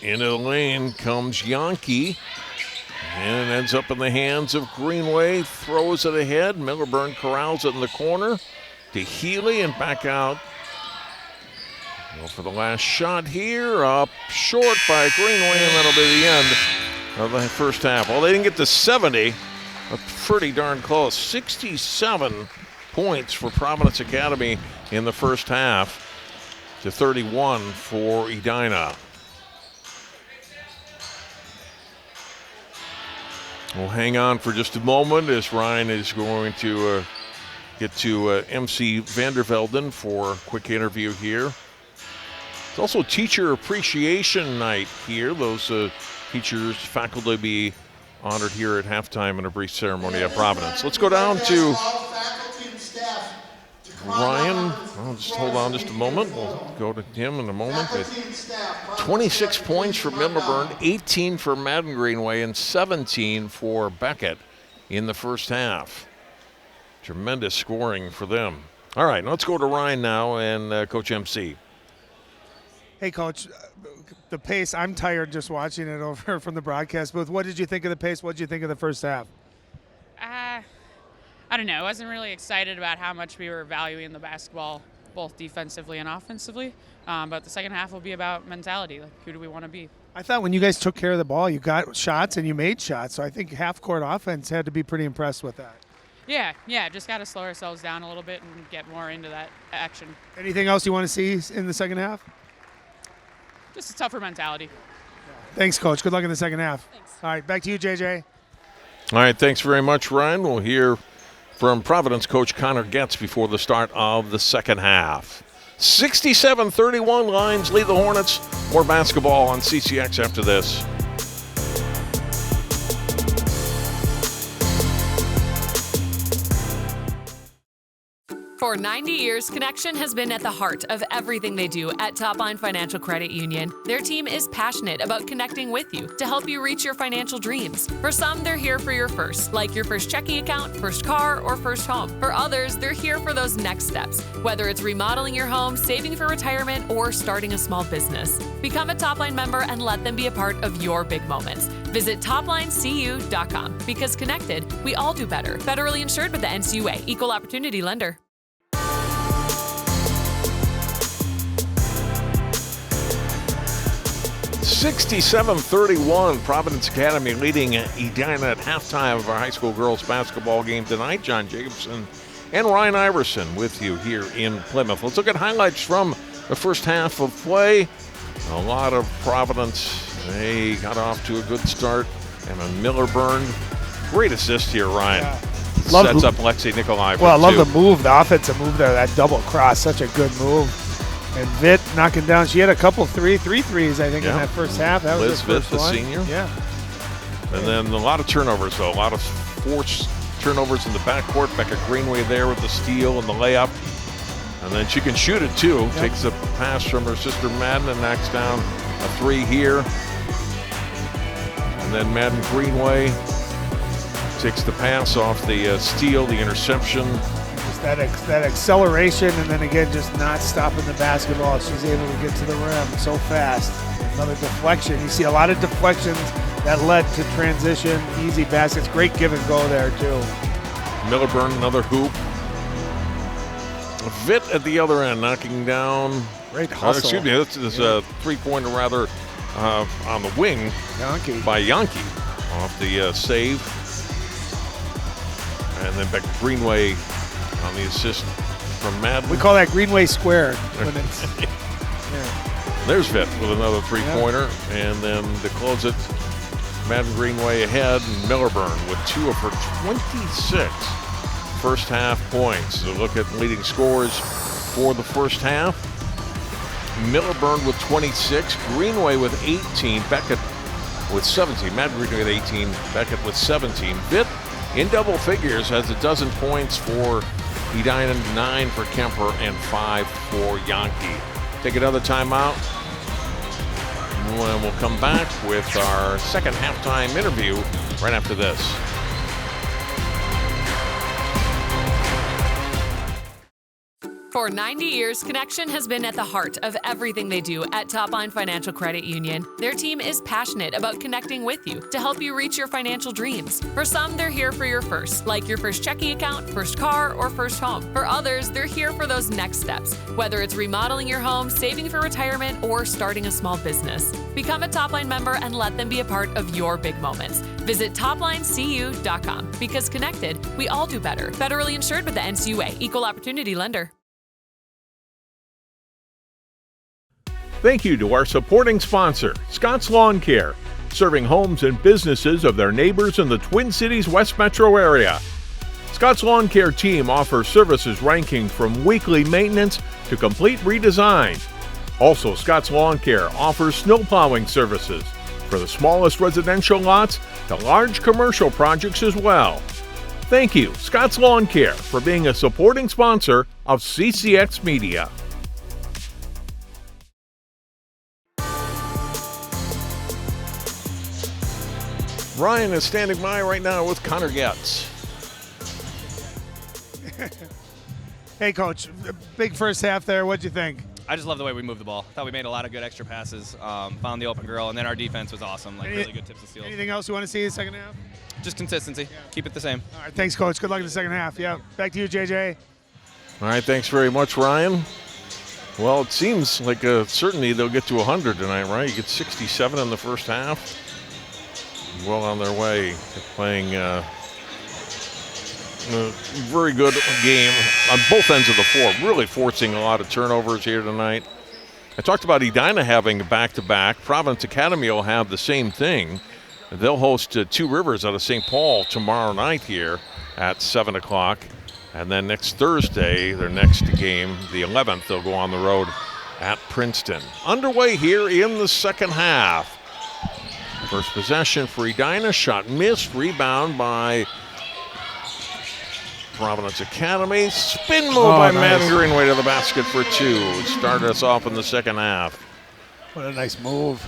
Into the lane comes Yankee. And it ends up in the hands of Greenway. Throws it ahead. Millerburn corrals it in the corner to Healy and back out. Well, for the last shot here, up short by Greenway, and that'll be the end of the first half. Well, they didn't get to 70, but pretty darn close. 67 points for Providence Academy in the first half to 31 for Edina. We'll hang on for just a moment as Ryan is going to get to MC Vandervelden for a quick interview here. It's also Teacher Appreciation Night here. Those teachers, faculty be honored here at halftime in a brief ceremony at Providence. Let's go down to Ryan. I'll just hold on just a moment. We'll go to him in a moment. 26 points for Millerburn, 18 for Madden Greenway, and 17 for Beckett in the first half. Tremendous scoring for them. All right, let's go to Ryan now and Coach MC. Hey, Coach, the pace, I'm tired just watching it over from the broadcast booth. What did you think of the pace? What did you think of the first half? I don't know. I wasn't really excited about how much we were valuing the basketball, both defensively and offensively. But the second half will be about mentality. Like, who do we want to be? I thought when you guys took care of the ball, you got shots and you made shots. So I think half-court offense had to be pretty impressed with that. Yeah, just got to slow ourselves down a little bit and get more into that action. Anything else you want to see in the second half? Just a tougher mentality. Thanks, Coach. Good luck in the second half. Thanks. All right, back to you, JJ. All right, thanks very much, Ryan. We'll hear from Providence coach Connor Getz before the start of the second half. 67-31 Lions lead the Hornets. More basketball on CCX after this. For 90 years, Connection has been at the heart of everything they do at Topline Financial Credit Union. Their team is passionate about connecting with you to help you reach your financial dreams. For some, they're here for your first, like your first checking account, first car, or first home. For others, they're here for those next steps, whether it's remodeling your home, saving for retirement, or starting a small business. Become a Topline member and let them be a part of your big moments. Visit toplinecu.com because connected, we all do better. Federally insured by the NCUA, Equal Opportunity Lender. 67-31, Providence Academy leading Edina at halftime of our high school girls basketball game tonight. John Jacobson and Ryan Iverson with you here in Plymouth. Let's look at highlights from the first half of play. A lot of Providence. They got off to a good start. And a Miller burned. Great assist here, Ryan. Yeah. Sets up Lexi Nikolai. Well, I love the move, the offensive move there, that double cross. Such a good move. And Vitt knocking down. She had a couple three threes, I think, in that first half. That was Liz her first Vitt, the one. senior. Yeah. And then a lot of turnovers, though. A lot of forced turnovers in the backcourt. Becca Greenway there with the steal and the layup. And then she can shoot it, too. Yep. Takes a pass from her sister Madden and knocks down a three here. And then Madden Greenway takes the pass off the steal, the interception. Just that acceleration, and then again, just not stopping the basketball. She's able to get to the rim so fast. Another deflection. You see a lot of deflections that led to transition, easy baskets. Great give and go there, too. Millerburn, another hoop. Vitt at the other end, knocking down. Great hustle. Excuse me, this is a three-pointer rather on the wing by Yankee off the save. And then Becca Greenway on the assist from Madden. We call that Greenway Square. When it's, yeah. There's Vitt with another three-pointer. And then to close it, Madden Greenway ahead, and Millerburn with 2 of her 26 first half points. So look at leading scorers for the first half. Millerburn with 26, Greenway with 18, Beckett with 17. Madden Greenway with 18, Beckett with 17. Vitt in double figures has a dozen points for Edina, 9 for Kemper, and 5 for Yankee. Take another timeout. And we'll come back with our second halftime interview right after this. For 90 years, Connection has been at the heart of everything they do at Topline Financial Credit Union. Their team is passionate about connecting with you to help you reach your financial dreams. For some, they're here for your first, like your first checking account, first car, or first home. For others, they're here for those next steps, whether it's remodeling your home, saving for retirement, or starting a small business. Become a Topline member and let them be a part of your big moments. Visit toplinecu.com because connected, we all do better. Federally insured by the NCUA, Equal Opportunity Lender. Thank you to our supporting sponsor, Scott's Lawn Care, serving homes and businesses of their neighbors in the Twin Cities West Metro area. Scott's Lawn Care team offers services ranging from weekly maintenance to complete redesign. Also, Scott's Lawn Care offers snow plowing services for the smallest residential lots to large commercial projects as well. Thank you, Scott's Lawn Care, for being a supporting sponsor of CCX Media. Ryan is standing by right now with Connor Getz. Hey, Coach, big first half there. What'd you think? I just love the way we moved the ball. I thought we made a lot of good extra passes, found the open girl, and then our defense was awesome. Really good tips and steals. Anything else you want to see in the second half? Just consistency. Yeah. Keep it the same. All right, thanks, Coach. Good luck in the second half. Yeah, back to you, JJ. All right, thanks very much, Ryan. Well, it seems like certainly they'll get to 100 tonight, right? You get 67 in the first half. Well on their way to playing a very good game on both ends of the floor, really forcing a lot of turnovers here tonight. I talked about Edina having a back-to-back. Providence Academy will have the same thing. They'll host Two Rivers out of St. Paul tomorrow night here at 7 o'clock. And then next Thursday, their next game, the 11th, they'll go on the road at Princeton. Underway here in the second half. First possession for Edina, shot missed, rebound by Providence Academy. Spin move by nice. Madden Greenway to the basket for 2. It started us off in the second half. What a nice move.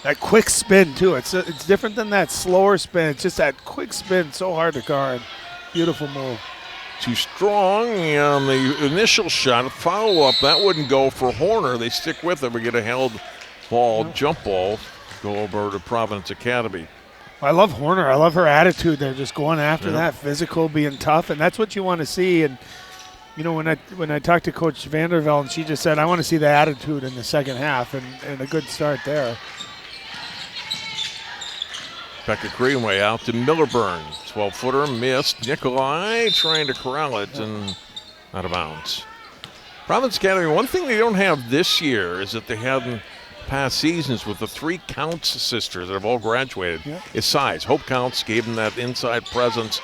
That quick spin, too. It's different than that slower spin. It's just that quick spin, so hard to guard. Beautiful move. Too strong on the initial shot. Follow-up, that wouldn't go for Horner. They stick with it. We get a held ball, jump ball, go over to Providence Academy. I love Horner. I love her attitude there, just going after that, physical, being tough, and that's what you want to see. And you know, when I talked to Coach Vandervelde, and she just said, I want to see the attitude in the second half, and a good start there. Becca Greenway out to Millerburn. 12-footer missed. Nikolai trying to corral it and out of bounds. Providence Academy, one thing they don't have this year is that they had in past seasons with the 3 Counts sisters that have all graduated is size. Hope Counts gave them that inside presence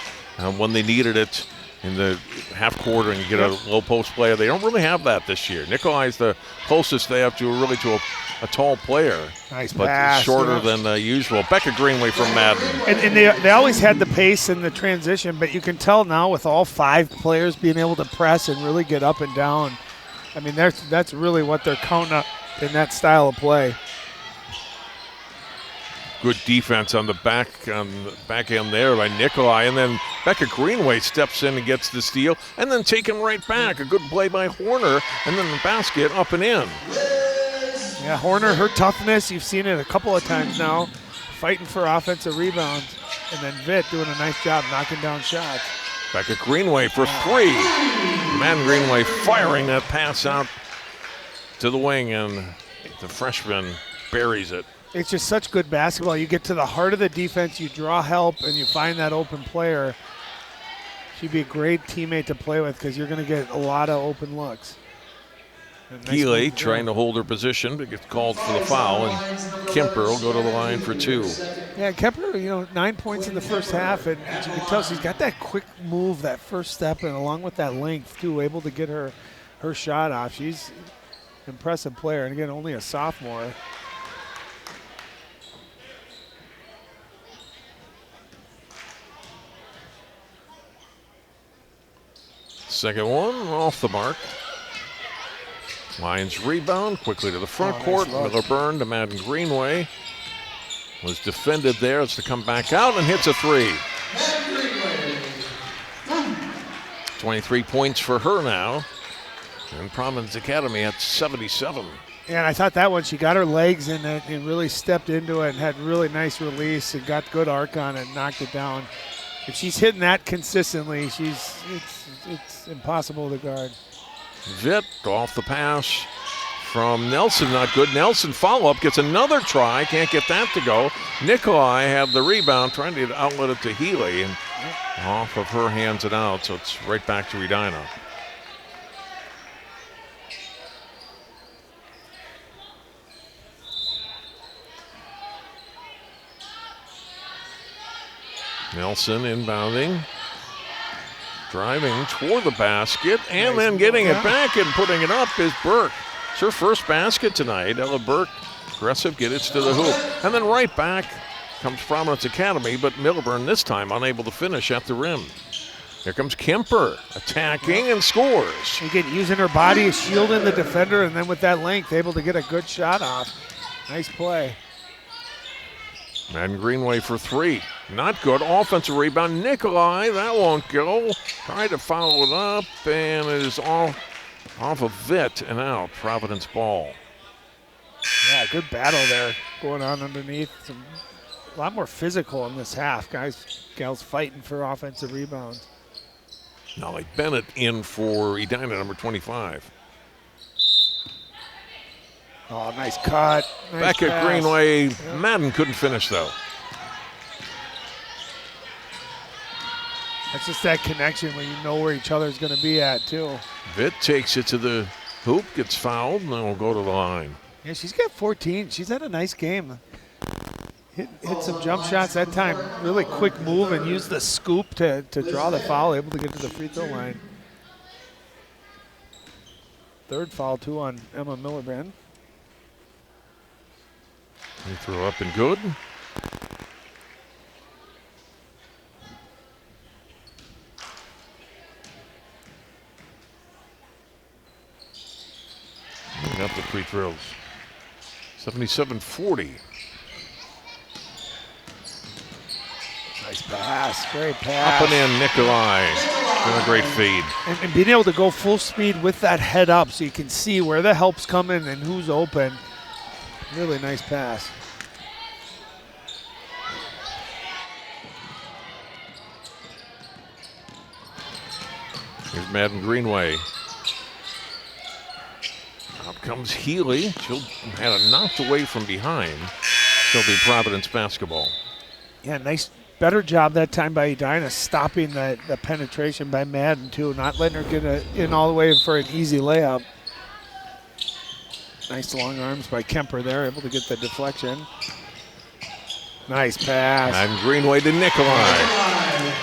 when they needed it in the half quarter and you get a low post player. They don't really have that this year. Nikolai's the closest they have to a tall player. Nice but pass, shorter than usual. Becca Greenway from Madden. And they always had the pace and the transition, but you can tell now with all 5 players being able to press and really get up and down. I mean, that's really what they're counting up in that style of play. Good defense on the back end there by Nikolai, and then Becca Greenway steps in and gets the steal, and then taken right back. A good play by Horner, and then the basket up and in. Yeah, Horner, her toughness, you've seen it a couple of times now, fighting for offensive rebounds, and then Vitt doing a nice job knocking down shots. Becca Greenway for 3. Madden Greenway firing that pass out to the wing, and the freshman buries it. It's just such good basketball. You get to the heart of the defense, you draw help, and you find that open player. She'd be a great teammate to play with because you're going to get a lot of open looks. Healy trying to hold her position, but gets called for the foul, and Kemper will go to the line for 2. Yeah, Kemper, 9 points in the first half, and you can tell she's got that quick move, that first step, and along with that length, too, able to get her shot off. She's an impressive player, and again, only a sophomore. Second one off the mark. Lions rebound quickly to the front court. Millerburn to Madden Greenway. Was defended there. It's to come back out and hits a 3. 23 points for her now. And Providence Academy at 77. And I thought that one, she got her legs in it and really stepped into it and had really nice release and got good arc on it and knocked it down. If she's hitting that consistently, it's impossible to guard. Vitt off the pass from Nelson, not good. Nelson follow-up, gets another try, can't get that to go. Nikolai had the rebound, trying to outlet it to Healy, and off of her hands and out, so it's right back to Edina. Nelson inbounding. Driving toward the basket, and then getting it back and putting it up is Burke. It's her first basket tonight. Ella Burke, aggressive, gets to the hoop. And then right back comes Providence Academy, but Milburn this time unable to finish at the rim. Here comes Kemper, attacking and scores. Again, using her body, shielding the defender, and then with that length, able to get a good shot off. Nice play. Madden Greenway for 3. Not good. Offensive rebound. Nikolai, that won't go. Tried to follow it up, and it is off of Vitt and out. Providence ball. Yeah, good battle there going on underneath. A lot more physical in this half. Gals fighting for offensive rebounds. Nolly Bennett in for Edina, number 25. Oh, nice cut. Nice Back pass. at Greenway. Yep. Madden couldn't finish, though. That's just that connection when you know where each other's going to be at, too. Vitt takes it to the hoop, gets fouled, and then will go to the line. Yeah, she's got 14. She's had a nice game. Hit some jump shots that time. Really quick move and used the scoop to draw the foul, able to get to the free throw line. Third foul, too, on Emma Millerbrand. He threw up and good. got the free throws. 77-40. Nice pass, great pass. Up and in, Nikolai. Doing a great feed. And being able to go full speed with that head up so you can see where the help's coming and who's open. Really nice pass. Here's Madden Greenway. Out comes Healy. She'll had it knocked away from behind. She'll be Providence basketball. Yeah, nice, better job that time by Edina stopping the penetration by Madden too, not letting her get in all the way for an easy layup. Nice long arms by Kemper there, able to get the deflection. Nice pass. Madden Greenway to Nikolai.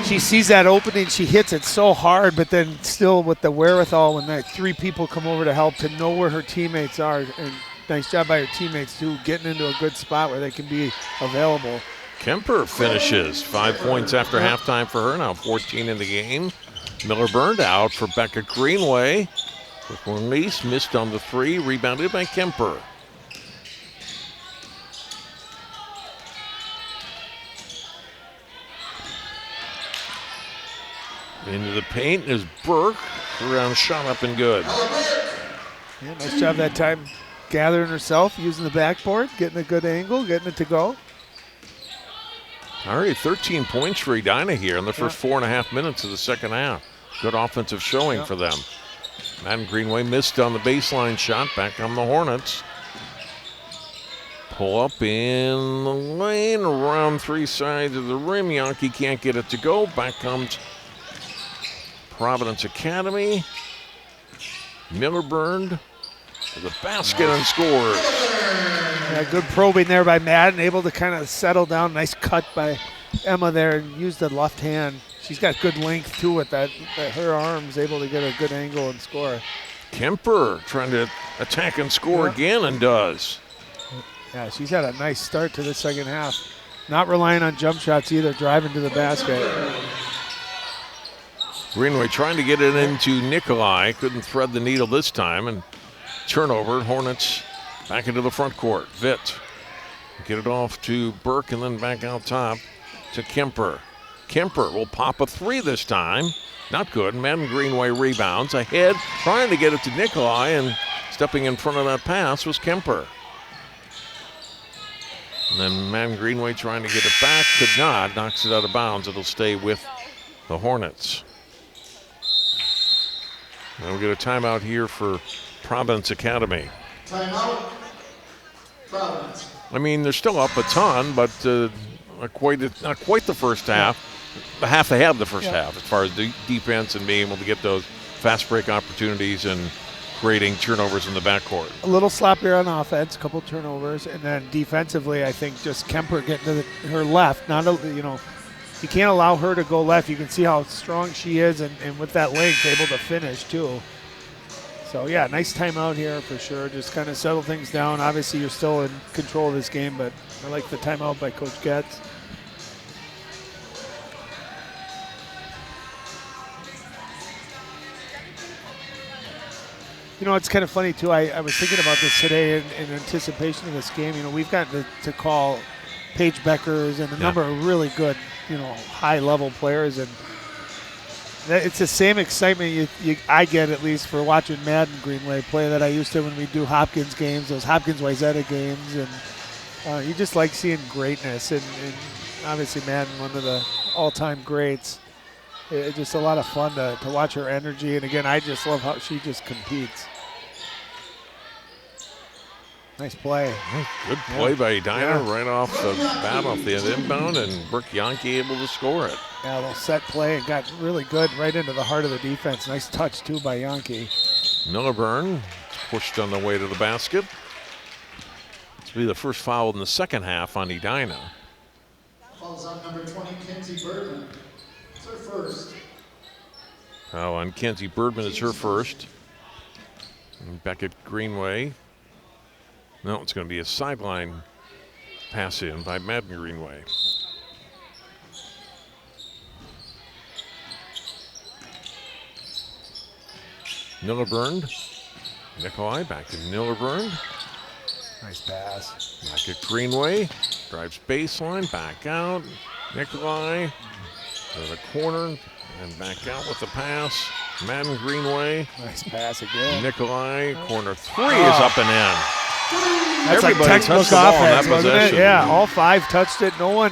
She sees that opening, she hits it so hard, but then still with the wherewithal when that three people come over to help to know where her teammates are. And nice job by her teammates too, getting into a good spot where they can be available. Kemper finishes. 5 points after halftime for her, now 14 in the game. Miller burned out for Becca Greenway. Quick release, missed on the three, rebounded by Kemper. Into the paint is Burke. Around shot up and good. Yeah, nice job that time gathering herself, using the backboard, getting a good angle, getting it to go. Already 13 points for Edina here in the first 4.5 minutes of the second half. Good offensive showing for them. Madden Greenway missed on the baseline shot. Back on the Hornets. Pull up in the lane, around three sides of the rim. Yankee can't get it to go. Back comes Providence Academy. Miller burned to the basket and scores. Yeah, good probing there by Madden, able to kind of settle down. Nice cut by Emma there and use the left hand. She's got good length too with that her arms, able to get a good angle and score. Kemper trying to attack and score again and does. Yeah, she's had a nice start to the second half. Not relying on jump shots either, driving to the basket. Greenway trying to get it into Nikolai. Couldn't thread the needle this time. And turnover. Hornets back into the front court. Vitt. Get it off to Burke and then back out top to Kemper. Kemper will pop a three this time. Not good. Madden Greenway rebounds. Ahead. Trying to get it to Nikolai. And stepping in front of that pass was Kemper. And then Madden Greenway trying to get it back. Could not. Knocks it out of bounds. It'll stay with the Hornets. And we'll get a timeout here for Providence Academy. Timeout. Providence. I mean, they're still up a ton, but not quite the first half. Half they have the first half as far as the defense and being able to get those fast break opportunities and creating turnovers in the backcourt. A little sloppier on offense, a couple turnovers, and then defensively, I think just Kemper getting to her left. You can't allow her to go left. You can see how strong she is, and with that length, able to finish too. So yeah, nice timeout here for sure. Just kind of settle things down. Obviously, you're still in control of this game, but I like the timeout by Coach Getz. It's kind of funny too. I was thinking about this today in anticipation of this game. We've gotten to call Paige Beckers and a number of really good, high-level players, and it's the same excitement I get, at least, for watching Madden Greenway play that I used to when we do Hopkins games, those Hopkins-Wayzata games, and you just like seeing greatness, and obviously Madden, one of the all-time greats. It's just a lot of fun to watch her energy, and again, I just love how she just competes. Nice play. Good play by Edina right off the bat, off the inbound, and Brooke Yankee able to score it. Yeah, a little set play and got really good right into the heart of the defense. Nice touch, too, by Yankee. Milliburn pushed on the way to the basket. This will be the first foul in the second half on Edina. Fouls on number 20, Kenzie Birdman. It's her first. Foul on Kenzie Birdman is her first. And Beckett Greenway. No, it's going to be a sideline pass in by Madden Greenway. Milliburn Nikolai back to Millerburn. Nice pass. Back at Greenway. Drives baseline, back out. Nikolai to the corner and back out with the pass. Madden Greenway. Nice pass again. Nikolai, corner three is up and in. That's like Everybody textbook touched the ball in that offense, wasn't it? possession. Yeah, all 5 touched it. No one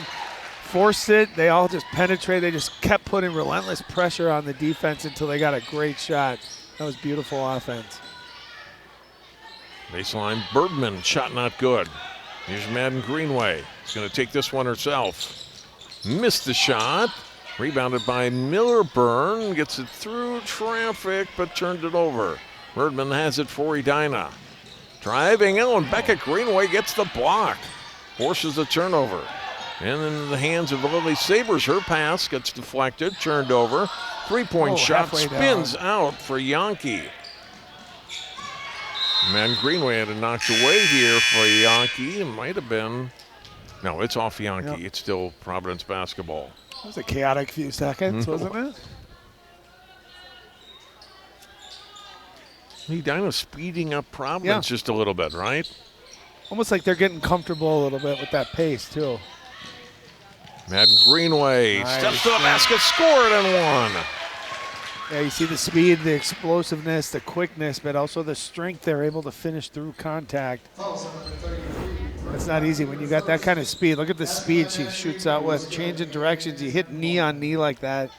forced it. They all just penetrated. They just kept putting relentless pressure on the defense until they got a great shot. That was beautiful offense. Baseline, Bergman, shot not good. Here's Madden Greenway. She's going to take this one herself. Missed the shot. Rebounded by Millerburn. Gets it through traffic, but turned it over. Birdman has it for Edina. Driving in, Becca Greenway gets the block. Forces the turnover. And in the hands of Lily Sabers, her pass gets deflected, turned over. Three-point shot spins out for Yankee. Man, Greenway had it knocked away here for Yankee. It might have been. No, it's off Yankee. Yep. It's still Providence basketball. It was a chaotic few seconds, wasn't it? Edina speeding up Providence just a little bit, right? Almost like they're getting comfortable a little bit with that pace, too. Madden Greenway steps to the basket, scored and one. Yeah, you see the speed, the explosiveness, the quickness, but also the strength they're able to finish through contact. That's not easy when you got that kind of speed. Look at the speed she shoots out with, changing directions. You hit knee on knee like that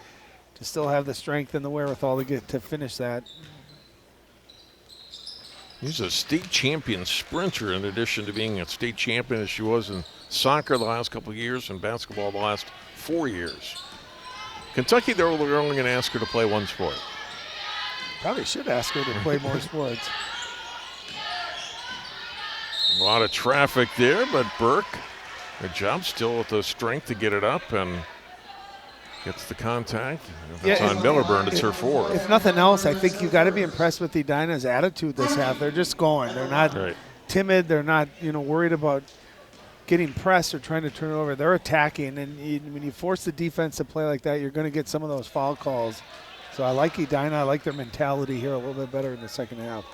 to still have the strength and the wherewithal to get to finish that. He's a state champion sprinter in addition to being a state champion as she was in soccer the last couple of years and basketball the last 4 years. Kentucky, they're only going to ask her to play one sport. Probably should ask her to play more sports. A lot of traffic there, but Burke, good job still with the strength to get it up and gets the contact. If it's on Millerburn, it's her fourth. If nothing else, I think you got to be impressed with Edina's attitude this half. They're just going. They're not timid. They're not, worried about getting pressed or trying to turn it over. They're attacking, and when you force the defense to play like that, you're going to get some of those foul calls. So I like Edina. I like their mentality here a little bit better in the second half.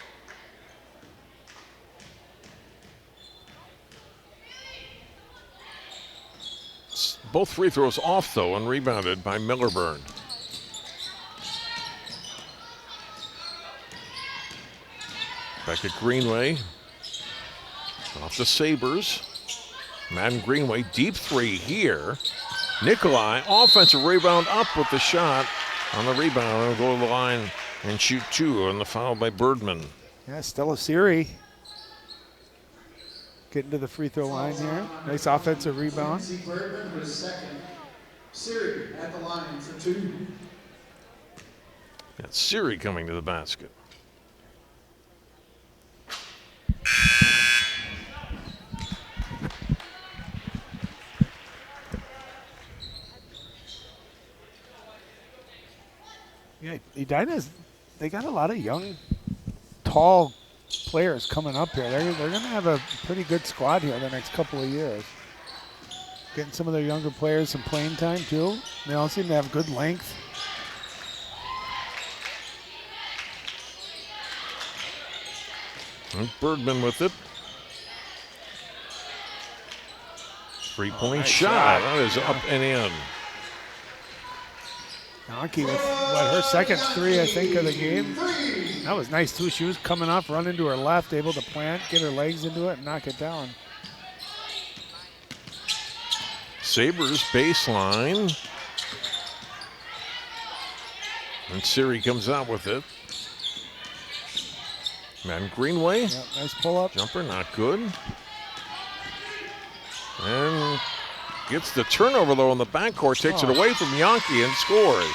Both free throws off, though, and rebounded by Millerburn. Back at Greenway. Off the Sabres. Madden Greenway, deep three here. Nikolai, offensive rebound up with the shot. On the rebound, and go to the line and shoot two on the foul by Birdman. Yeah, Stella Siri getting to the free throw line here. Nice offensive rebound. Birdman was second. Siri at the line for two. That's Siri coming to the basket. Yeah, Edina's, they got a lot of young, tall players coming up here. They're going to have a pretty good squad here the next couple of years. Getting some of their younger players some playing time, too. They all seem to have good length. And Birdman with it. Three-point nice shot. shot. That is up and in. Donkey with her second three, I think, of the game. That was nice, too. She was coming off, running to her left, able to plant, get her legs into it, and knock it down. Sabres baseline. And Siri comes out with it. Madden Greenway. Yep, nice pull-up. Jumper, not good. And gets the turnover, though, in the backcourt. Takes it away from Yankee and scores.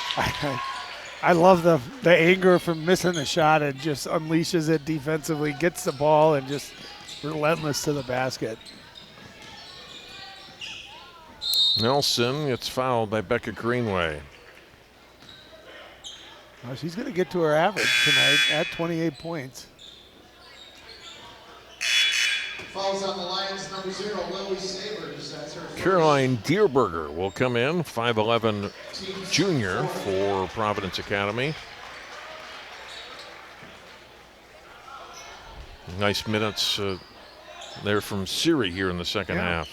I love the anger from missing the shot and just unleashes it defensively, gets the ball, and just relentless to the basket. Nelson gets fouled by Becca Greenway. Well, she's going to get to her average tonight at 28 points. Fouls on the Lions, number 0, Lily Sabers. That's her first. Caroline Dierberger will come in, 5'11" junior for Providence Academy. Nice minutes there from Siri here in the second half.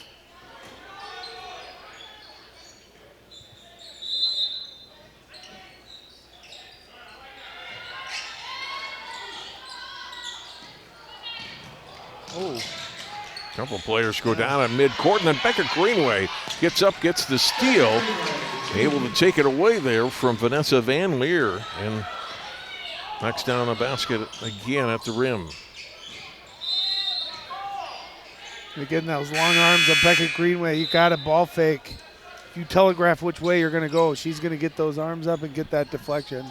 Oh. A couple players go down at midcourt, and then Becca Greenway gets up, gets the steal, able to take it away there from Vanessa Van Leer, and knocks down the basket again at the rim. Again, those long arms of Becca Greenway, you got a ball fake. If you telegraph which way you're going to go, she's going to get those arms up and get that deflection.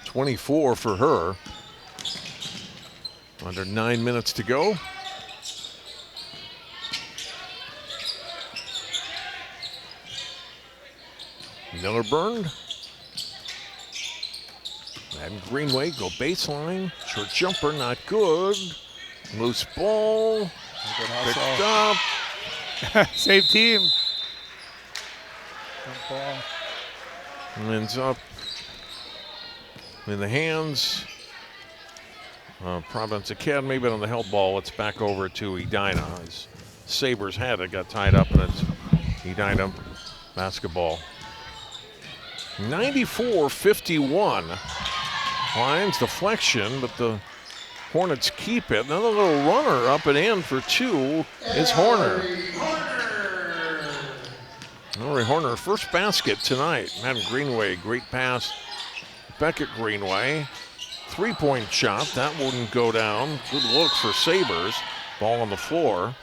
24 for her. Under 9 minutes to go. Miller burned. And Greenway go baseline. Short jumper, not good. Loose ball. Picked up. Same team. Good ball. Ends up in the hands of Providence Academy, but on the help ball, it's back over to Edina. As Sabres had it, got tied up, and it's Edina basketball. 94-51. Lions deflection, but the Hornets keep it. Another little runner up and in for two is Horner. Hillary Horner, first basket tonight. Madden Greenway, great pass. Beckett Greenway, three-point shot. That wouldn't go down. Good look for Sabres. Ball on the floor.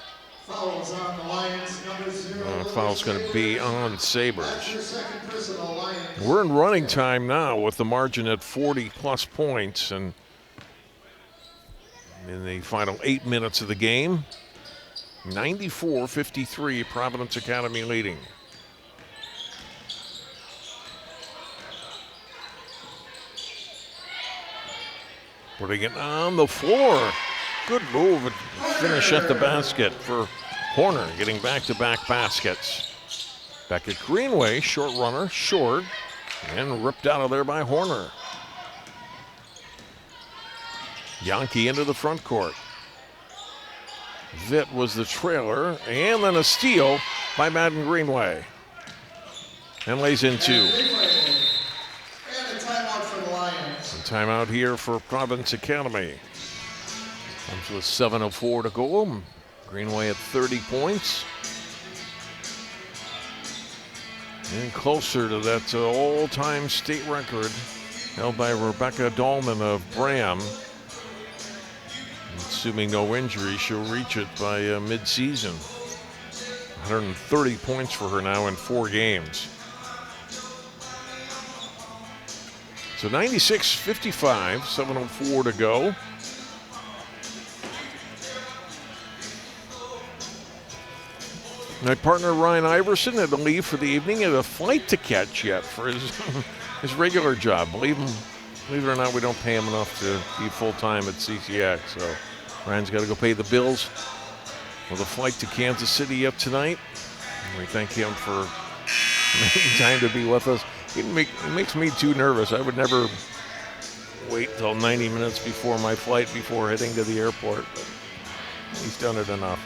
Fouls on the Lions, number 0. Foul's going to be on Sabres. That's your second personal, Lions. We're in running time now with the margin at 40-plus points, and in the final 8 minutes of the game, 94-53, Providence Academy leading. Putting it on the floor. Good move and finish at the basket for Horner, getting back-to-back baskets. Beckett Greenway, short runner, short, and ripped out of there by Horner. Yankee into the front court. Vitt was the trailer, and then a steal by Madden Greenway. And lays in two. And a timeout for the Lions. And timeout here for Providence Academy. Comes with 7:04 to go. Greenway at 30 points. And closer to that all-time state record held by Rebecca Dahlman of Bram. Assuming no injury, she'll reach it by mid-season. 130 points for her now in 4 games. So 96-55, 7:04 to go. My partner Ryan Iverson had to leave for the evening. He had a flight to catch yet for his regular job. Believe it or not, we don't pay him enough to be full-time at CCX. So Ryan's got to go pay the bills with a flight to Kansas City yet tonight. And we thank him for making time to be with us. It makes me too nervous. I would never wait till 90 minutes before my flight before heading to the airport. But he's done it enough.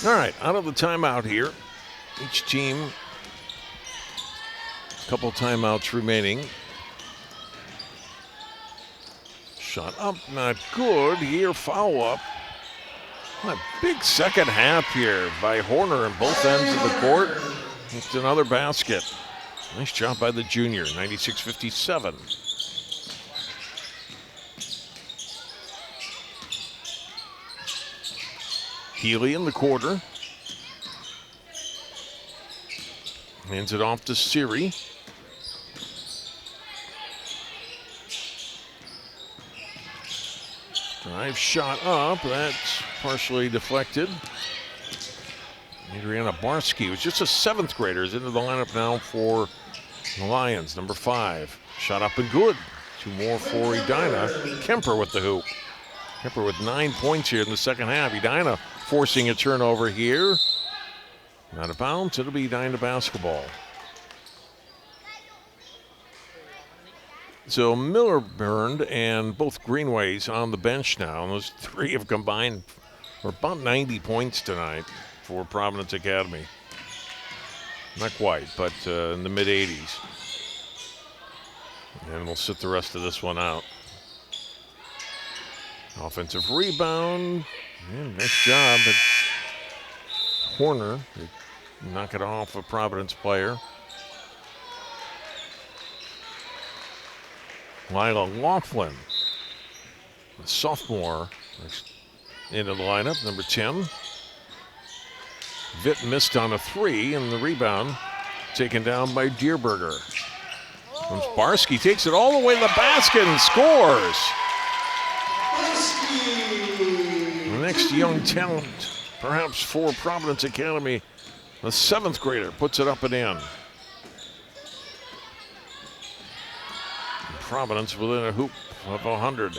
All right, out of the timeout here. Each team, a couple timeouts remaining. Shot up, not good. Here, foul up. A big second half here by Horner on both ends of the court. It's another basket. Nice job by the junior, 96-57. Healy in the quarter. Hands it off to Siri. Drive shot up. That's partially deflected. Adriana Barsky was just a 7th grader. Is into the lineup now for the Lions. Number 5. Shot up and good. 2 more for Edina. Kemper with the hoop. Kemper with 9 points here in the second half. Edina forcing a turnover here. Out of bounds, it'll be Edina basketball. So Miller burned and both Greenways on the bench now. And those three have combined for about 90 points tonight for Providence Academy. Not quite, but in the mid-80s. And we'll sit the rest of this one out. Offensive rebound. Yeah, nice job. But Horner, knock it off a Providence player. Lila Laughlin, a sophomore, into the lineup, number 10. Vitt missed on a 3, and the rebound taken down by Dierberger. Barsky takes it all the way to the basket and scores. The next young talent, perhaps for Providence Academy, the 7th grader, puts it up and in. Providence within a hoop of 100.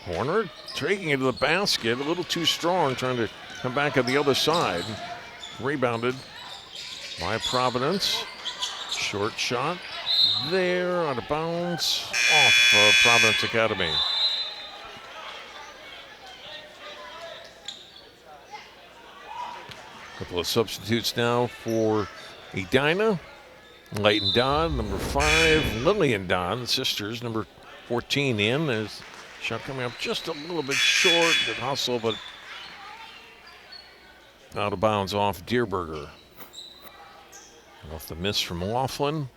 Horner taking it to the basket, a little too strong, trying to come back at the other side. Rebounded by Providence. Short shot there, out of bounds, off of Providence Academy. Couple of substitutes now for Edina. Leighton Dodd, number 5. Lillian Dodd, the sisters, number 14 in. As shot coming up just a little bit short. Good hustle, but out of bounds off Dierberger. Off the miss from Laughlin.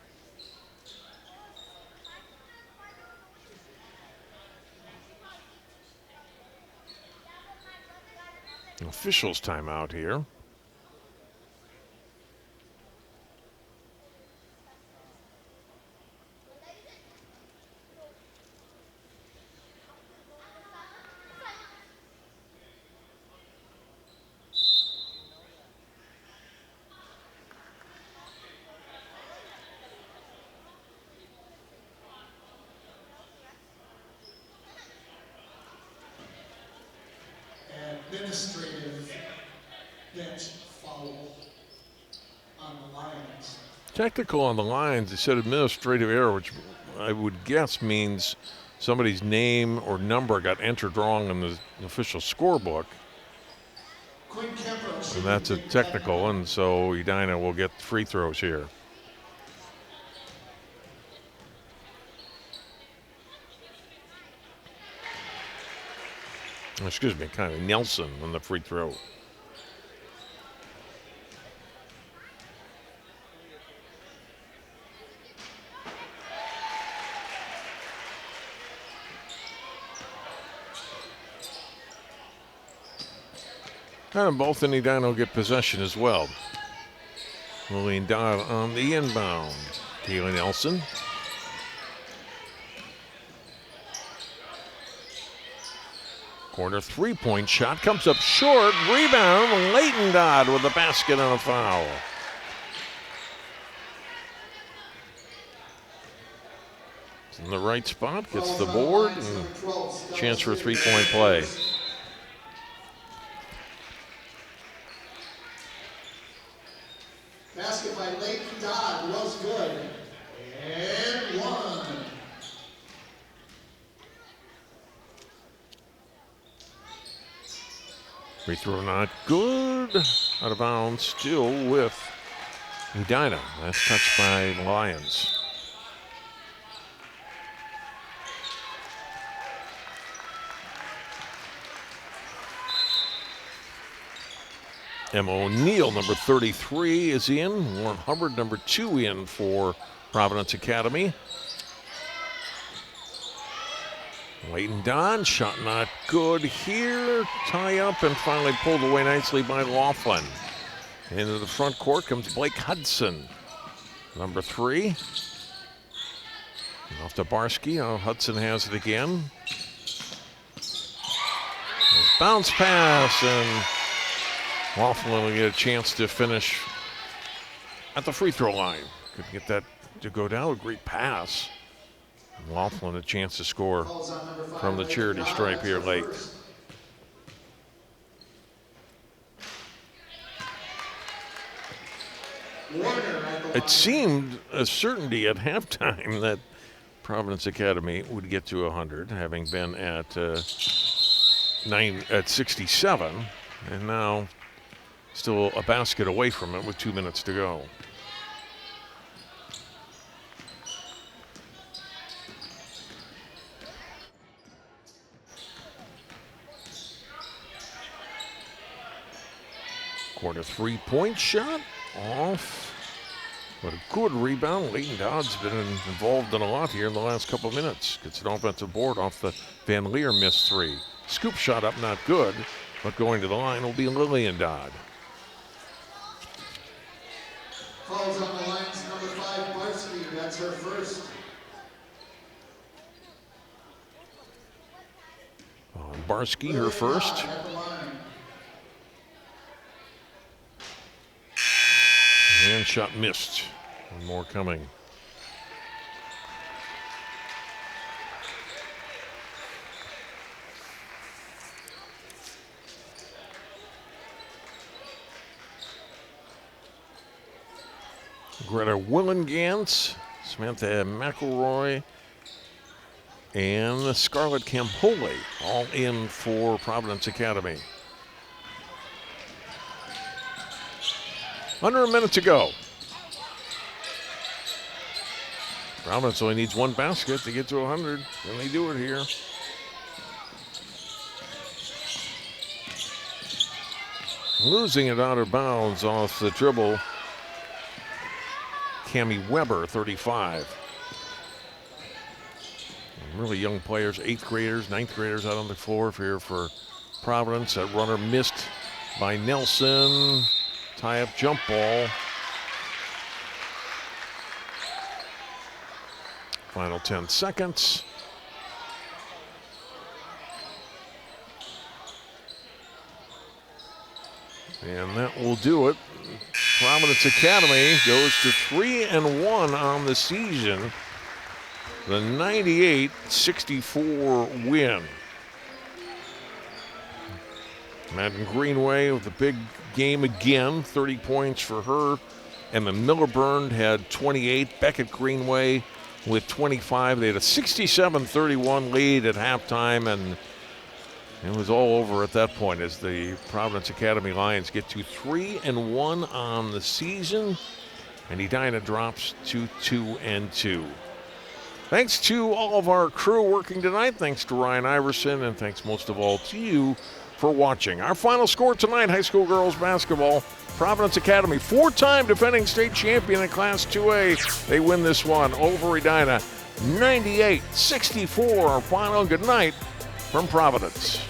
Officials timeout here. Administrative bench foul on the Lions. Technical on the lines. They said administrative error, which I would guess means somebody's name or number got entered wrong in the official scorebook. And that's a technical, and so Edina will get free throws here. Excuse me, kind of Nelson on the free throw. And both in Edina will get possession as well. Lillian Dodd on the inbound. Kaylee Nelson. Corner three-point shot comes up short. Rebound. Leighton Dodd with the basket on a foul. It's in the right spot. Gets the board and chance for a three-point play. Basket by Leighton Dodd was good. And one. Free throw not good. Out of bounds, still with Edina. Last touch by Lions. Emma O'Neill, number 33, is in. Warren Hubbard, number 2, in for Providence Academy. Leighton Dodd, shot not good here. Tie up and finally pulled away nicely by Laughlin. Into the front court comes Blake Hudson, number 3. Off to Barsky. Oh, Hudson has it again. Nice bounce pass, and Laughlin will get a chance to finish at the free throw line. Couldn't get that to go down. A great pass Laughlin a chance to score from the charity stripe here late. It seemed a certainty at halftime that Providence Academy would get to 100, having been at 67, and now still a basket away from it with 2 minutes to go. Corner three-point shot off. But a good rebound. Leighton Dodd's been involved in a lot here in the last couple of minutes. Gets an offensive board off the Van Leer missed three. Scoop shot up, not good, but going to the line will be Lillian Dodd. Fouls on the lines, number 5, Barsky. That's her first. Barsky, her first. At the line. And shot missed. One more coming. Greta Willengans, Samantha McElroy, and Scarlett Campoli all in for Providence Academy. Under a minute to go. Providence only needs one basket to get to 100, and they do it here. Losing it out of bounds off the dribble. Cammie Weber, 35. And really young players, 8th graders, 9th graders out on the floor here for Providence. That runner missed by Nelson. Tie-up jump ball. Final 10 seconds. And that will do it. Providence Academy goes to 3-1 on the season. The 98-64 win. Madden Greenway with a big game again, 30 points for her. Emma Millerburn had 28. Beckett Greenway with 25. They had a 67-31 lead at halftime, and it was all over at that point as the Providence Academy Lions get to 3-1 on the season, and Edina drops to 2-2. Thanks to all of our crew working tonight. Thanks to Ryan Iverson, and thanks most of all to you for watching. Our final score tonight, high school girls basketball. Providence Academy, 4-time defending state champion in Class 2A. They win this one over Edina, 98-64. Our final good night from Providence.